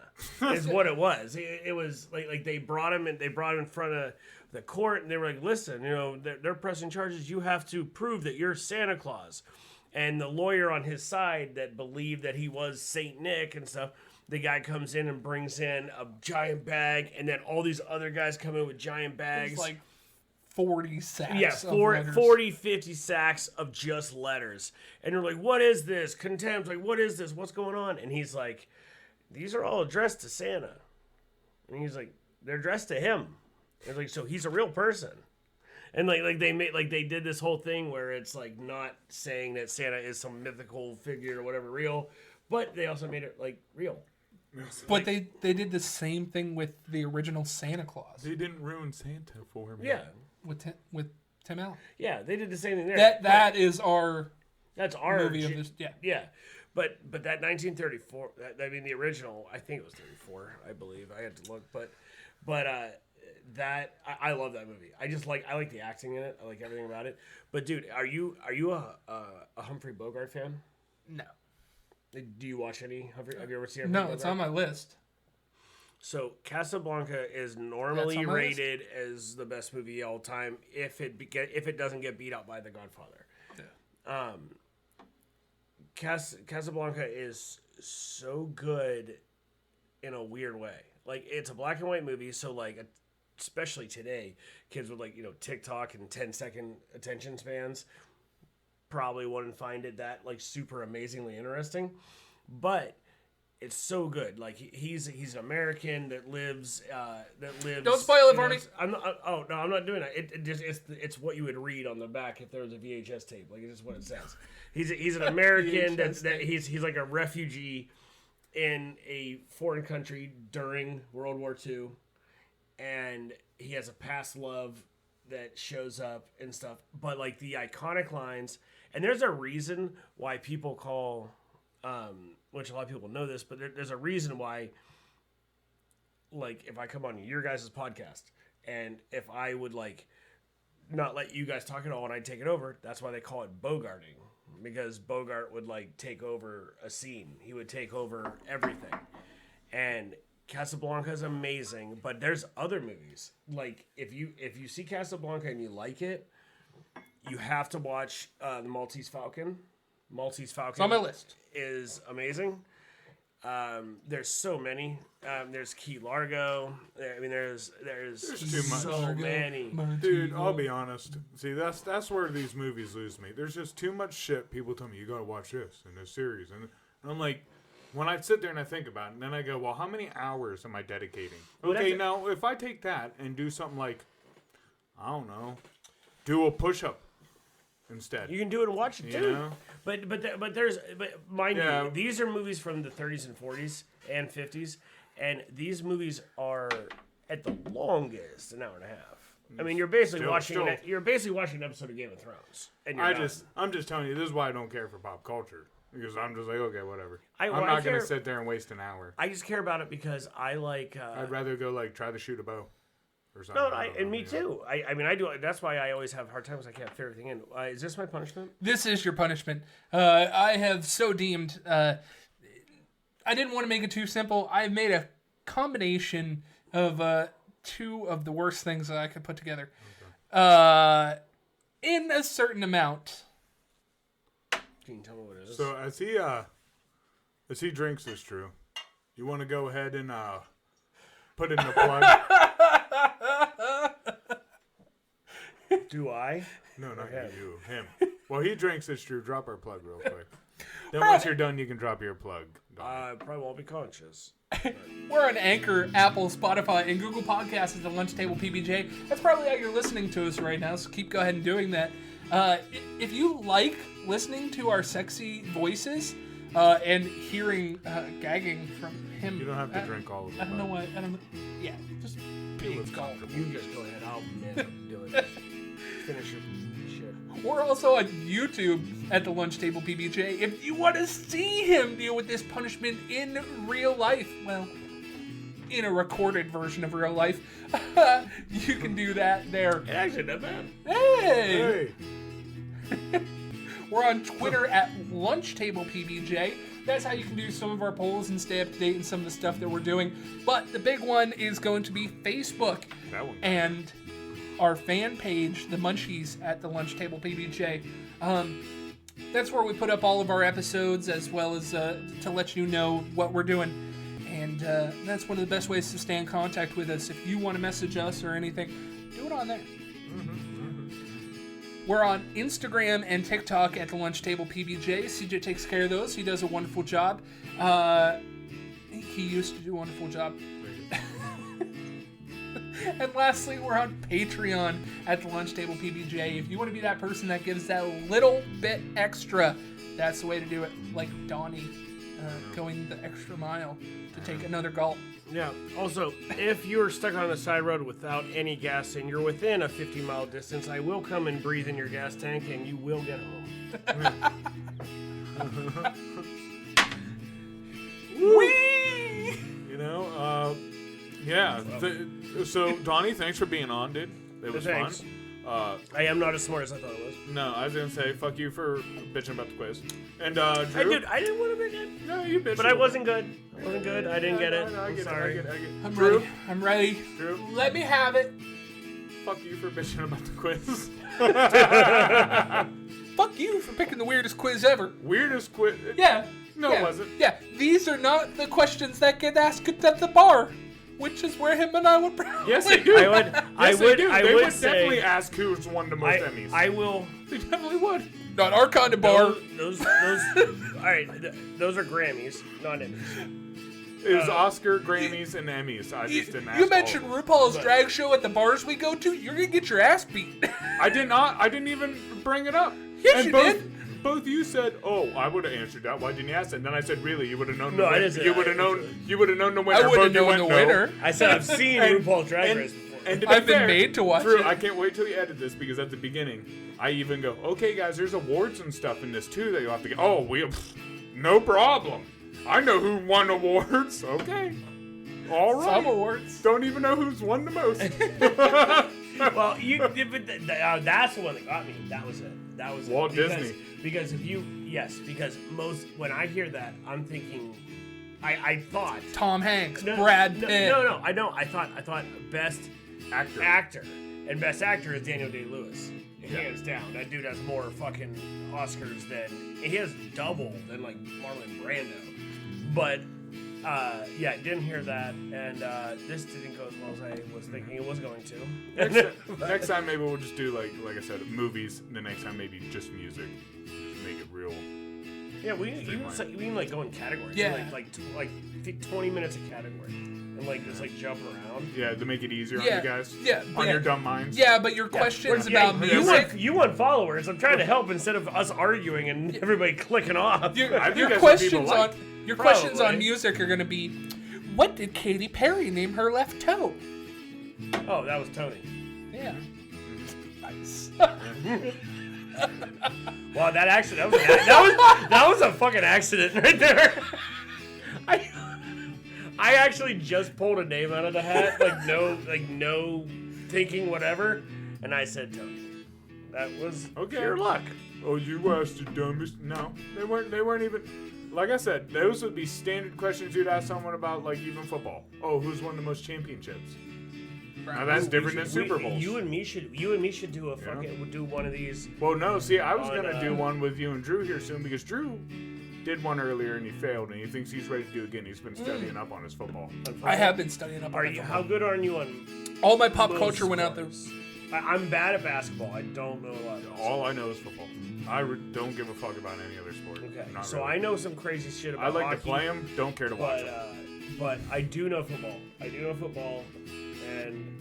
is what it was. It was like they brought him in front of the court, and they were like, listen, you know, they're pressing charges. You have to prove that you're Santa Claus. And the lawyer on his side that believed that he was Saint Nick and stuff, the guy comes in and brings in a giant bag, and then all these other guys come in with giant bags. It's like 40 sacks. Yeah, of letters. 40, 50 sacks of just letters. And you're like, what is this? Contempt. Like, what is this? What's going on? And he's like, these are all addressed to Santa. And he's like, they're addressed to him. And like, so he's a real person. And like they did this whole thing where it's like not saying that Santa is some mythical figure or whatever real, but they also made it like real. But they did the same thing with the original Santa Claus. They didn't ruin Santa for me. Yeah. With Tim Allen. Yeah, they did the same thing there. That's our movie of this. Yeah. Yeah. But that 1934, I mean the original, I think it was 34, I believe. I had to look, but that I love that movie. I like the acting in it. I like everything about it. But dude, are you a Humphrey Bogart fan? No. Do you watch any Humphrey? Have you ever seen? No, it's on my list. So Casablanca is normally rated as the best movie of all time if it doesn't get beat out by The Godfather. Yeah. Casablanca is so good in a weird way. Like it's a black and white movie, so like especially today, kids with like, you know, TikTok and 10-second attention spans probably wouldn't find it that like super amazingly interesting, but it's so good. Like he's an American that lives. Don't spoil it for me. I'm not. Oh no, I'm not doing that. It's what you would read on the back if there was a VHS tape. Like it's just what it says. He's an American that he's like a refugee in a foreign country during World War II, and he has a past love that shows up and stuff. But like the iconic lines, and there's a reason why people call. Which a lot of people know this, but there's a reason why, like, if I come on your guys' podcast, and if I would, like, not let you guys talk at all and I'd take it over, that's why they call it bogarting. Because Bogart would, like, take over a scene. He would take over everything. And Casablanca is amazing, but there's other movies. Like, if you see Casablanca and you like it, you have to watch The Maltese Falcon. Maltese Falcon. It's on my list. Is amazing. There's so many. There's Key Largo. There's too much. so many. Dude, I'll be honest. See, that's where these movies lose me. There's just too much shit. People tell me, you gotta watch this in this series. And I'm like, when I sit there and I think about it, and then I go, well, how many hours am I dedicating? Okay, now, if I take that and do something like, I don't know, do a push-up instead. You can do it and watch it, too. You know? But mind you, these are movies from the 30s and 40s and 50s, and these movies are, at the longest, an hour and a half. I mean, you're basically watching an episode of Game of Thrones. And I'm just telling you, this is why I don't care for pop culture. Because I'm just like, okay, whatever. I'm not going to sit there and waste an hour. I just care about it because I like... I'd rather go, like, try to shoot a bow or something. No, me too. I mean, I do. That's why I always have hard times. I can't fit everything in. Is this my punishment? This is your punishment. I have so deemed... I didn't want to make it too simple. I made a combination of two of the worst things that I could put together. Okay. In a certain amount... Can you tell me what it is? So as he drinks this, Drew, you want to go ahead and put in the plug? Do I? No, not you. Him. Well, he drinks this, Drew. Drop our plug real quick. Then once you're done, you can drop your plug. I probably won't be conscious. We're on Anchor, Apple, Spotify, and Google Podcasts at the Lunch Table PBJ. That's probably how you're listening to us right now, so go ahead and doing that. If you like listening to our sexy voices and hearing gagging from him, you don't have to drink all of them. I don't know why. I don't know. Yeah, just be comfortable. You just go ahead. I'll do it. Finish your shit. We're also on YouTube at the Lunch Table PBJ. If you want to see him deal with this punishment in real life, well, in a recorded version of real life, you can do that there. It actually not bad. Hey! We're on Twitter at Lunch Table PBJ. That's how you can do some of our polls and stay up to date in some of the stuff that we're doing. But the big one is going to be Facebook. That one. And our fan page, the Munchies at the Lunch Table PBJ. That's where we put up all of our episodes as well as to let you know what we're doing. And that's one of the best ways to stay in contact with us. If you want to message us or anything, do it on there. We're on Instagram and TikTok at the Lunch Table PBJ. CJ takes care of those. He does a wonderful job. He used to do a wonderful job. And lastly, we're on Patreon at the Lunch Table PBJ. If you want to be that person that gives that little bit extra, that's the way to do it. Like Donny going the extra mile to take another gulp. Yeah. Also, if you're stuck on the side road without any gas and you're within a 50-mile distance, I will come and breathe in your gas tank and you will get home. Whee! You know, yeah. So, Donnie, thanks for being on, dude. It was Thanks. fun. I am not as smart as I thought it was. No, I was gonna say fuck you for bitching about the quiz. And Drew, I didn't want to bitch it. No, you bitched. But I wasn't good. I didn't get it. No, I get sorry. it. I get it. I'm Drew, ready. I'm ready. Drew, Let me have it. fuck you for bitching about the quiz. Fuck you for picking the weirdest quiz ever. Weirdest quiz. Yeah. No, yeah, it wasn't. Yeah, these are not the questions that get asked at the bar, which is where him and I would probably... Yes, they do. I would. They would say, definitely ask who's won the most Emmys. I will. They definitely would. Not our kind of bar. Those all right. Those are Grammys, not Emmys. It was Oscar, Grammys, and Emmys. I just didn't ask. You mentioned RuPaul's drag show at the bars we go to. You're gonna get your ass beat. I did not. I didn't even bring it up. Yes, and you did. Both you said, "Oh, I would have answered that. Why didn't you ask that?" And then I said, "Really? You would have known." No, I didn't say You that. would have known. You would have known the winner. I would have Both you known went, the "No." winner. I said I've seen RuPaul's Drag Race before. And to be I've been fair, made to watch Drew, it. I can't wait till you edit this because at the beginning, I even go, "Okay, guys, there's awards and stuff in this too that you'll have to get." Oh, no problem. I know who won awards. Okay, all right. Some awards. Don't even know who's won the most. Well, that's the one that got me. That was it. That was Walt it. Disney. Because because when I hear that, I'm thinking, I thought Tom Hanks, Brad Pitt. No, I know. I thought best Actor. and best actor is Daniel Day-Lewis. Hands down, that dude has more fucking Oscars than he has double than like Marlon Brando. But Yeah, didn't hear that, and this didn't go as well as I was thinking it was going to. Next time maybe we'll just do like I said, movies. The next time maybe just music. Just make it real. Yeah, we can like go in categories. Yeah. Like 20 minutes a category, and like just like jump around. Yeah, to make it easier on Yeah. you guys. Yeah, On yeah. your dumb minds. Yeah, but your questions about music. You want followers. I'm trying to help instead of us arguing and everybody clicking off. I think Your that's what questions people like. questions on Probably. music are going to be, what did Katy Perry name her left toe? Oh, that was Tony. Yeah. Nice. Wow, that accident. That was a fucking accident right there. I actually just pulled a name out of the hat, like no thinking whatever, and I said Tony. That was pure luck. Oh, you asked the dumbest. No, they weren't even. Like I said, those would be standard questions you'd ask someone about, like even football. Oh, who's won the most championships? Now that's different than Super Bowls. You and me should do a fucking do one of these. Well, no, see, I was on, gonna do one with you and Drew here soon because Drew did one earlier and he failed, and he thinks he's ready to do it again. He's been studying up on his football. I have been studying up on Are my you? football. How good are you on? All my pop most culture went out there. sports? I'm bad at basketball. I don't know a lot. Of All I know is football. I don't give a fuck about any other sport. Okay, Not so really. I know some crazy shit about I like hockey, to play them, don't care to watch but them. but I do know football. And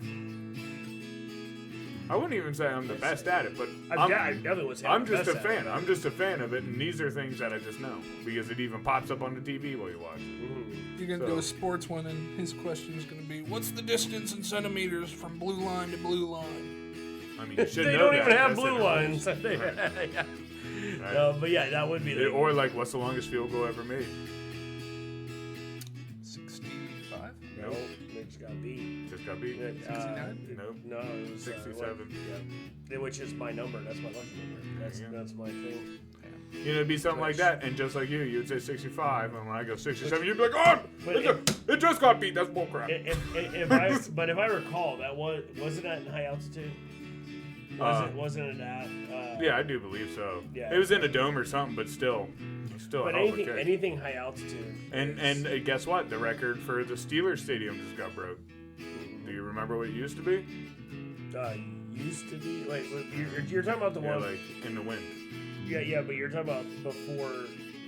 I wouldn't even say I'm the best at it, but I definitely would say I'm the just a best at fan. it. I'm just a fan of it, and these are things that I just know because it even pops up on the TV while you watch it. You're going to do a sports one, and his question is going to be, what's the distance in centimeters from blue line to blue line? I mean, you should They know don't that. even have That's blue in the lines. rules. Yeah. Right. No, but yeah, that would be the. Or like, what's the longest field goal ever made? 65? No, they just got beat. Just got beat. 69? Nope. No, it was 67. Which is my number. That's my lucky number. That's my thing. You know, it'd be something like that, and just like you would say 65, and when I go 67, you'd be like, oh, it just got beat. That's bullcrap. But if I recall, that wasn't that in high altitude. Wasn't it at? Yeah, I do believe so. Yeah. It was in a dome or something, but still But a hell of a kick. anything high altitude. And guess what? The record for the Steelers stadium just got broke. Do you remember what it used to be? Used to be. Wait, you're talking about the Yeah, one? like in the wind. Yeah, but you're talking about before,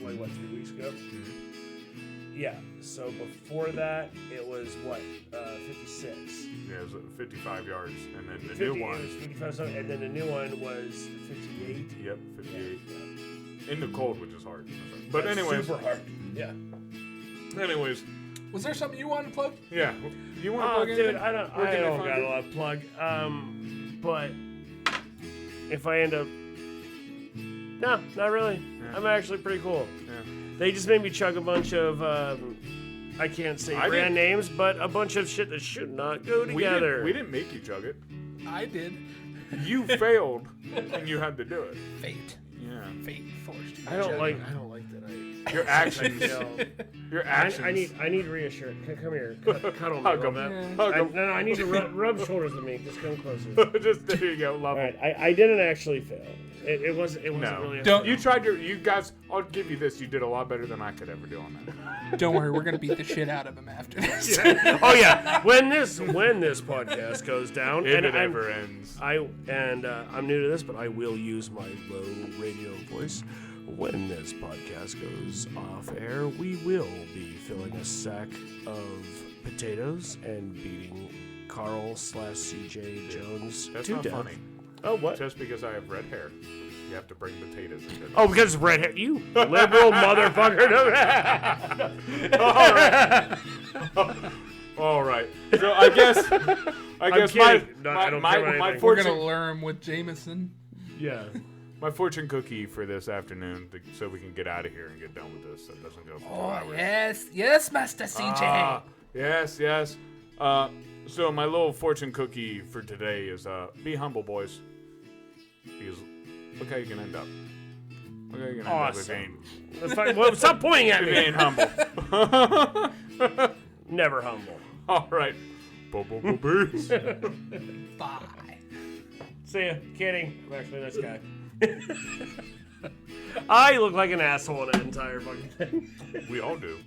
like what, 3 weeks ago? Mm-hmm. Yeah. So before that, it was what, 56. Yeah, it was 55 yards, and then the 50, new one. It was 55, something, and then the new one was 58. Yep, 58. Yeah. In the cold, which is hard. But That's anyways, super hard. Yeah. anyways, Was there something you wanted to plug? yeah. You want to Oh, plug dude, anything? I don't Where can they got find a you? lot of plug. But if I end up, no, not really. Yeah. I'm actually pretty cool. Yeah. They just made me chug a bunch of, I can't say I brand didn't- names, but a bunch of shit that should not go together. We didn't make you chug it. I did. You failed, and you had to do it. Fate. Yeah. Fate forced you. I don't to like chug. that. Your actions. Your actions. I need reassurance. Come here, cuddle me a Hug little 'em. bit. Hug 'em. No, I need to rub shoulders with me. Just come closer. Just there you go. Love All it. right, I didn't actually fail. It wasn't No. really. A Don't- You tried you guys, I'll give you this. You did a lot better than I could ever do on that. Don't worry, we're going to beat the shit out of him after this. Oh yeah, when this podcast goes down, If and it I'm, ever ends. I'm new to this, but I will use my low radio voice. When this podcast goes off air, we will be filling a sack of potatoes and beating Carl/CJ Jones That's to not death. funny. Oh what? Just because I have red hair, you have to bring potatoes into it. Oh, because it's red hair. You liberal motherfucker. All right. So I guess kidding. No, I don't care about my anything. We're fortune going to lure him with Jameson. Yeah. my fortune cookie for this afternoon, so we can get out of here and get done with this. That doesn't go for 2 hours. Yes, Master CJ. Ah, yes. So my little fortune cookie for today is be humble, boys. Because look how you can end up. Look how you can end up if you ain't, Well, stop pointing at if you me. ain't humble. Never humble. All right. Peace. Bye. See ya. Kidding. I'm actually this guy. I look like an asshole in an entire fucking thing. We all do.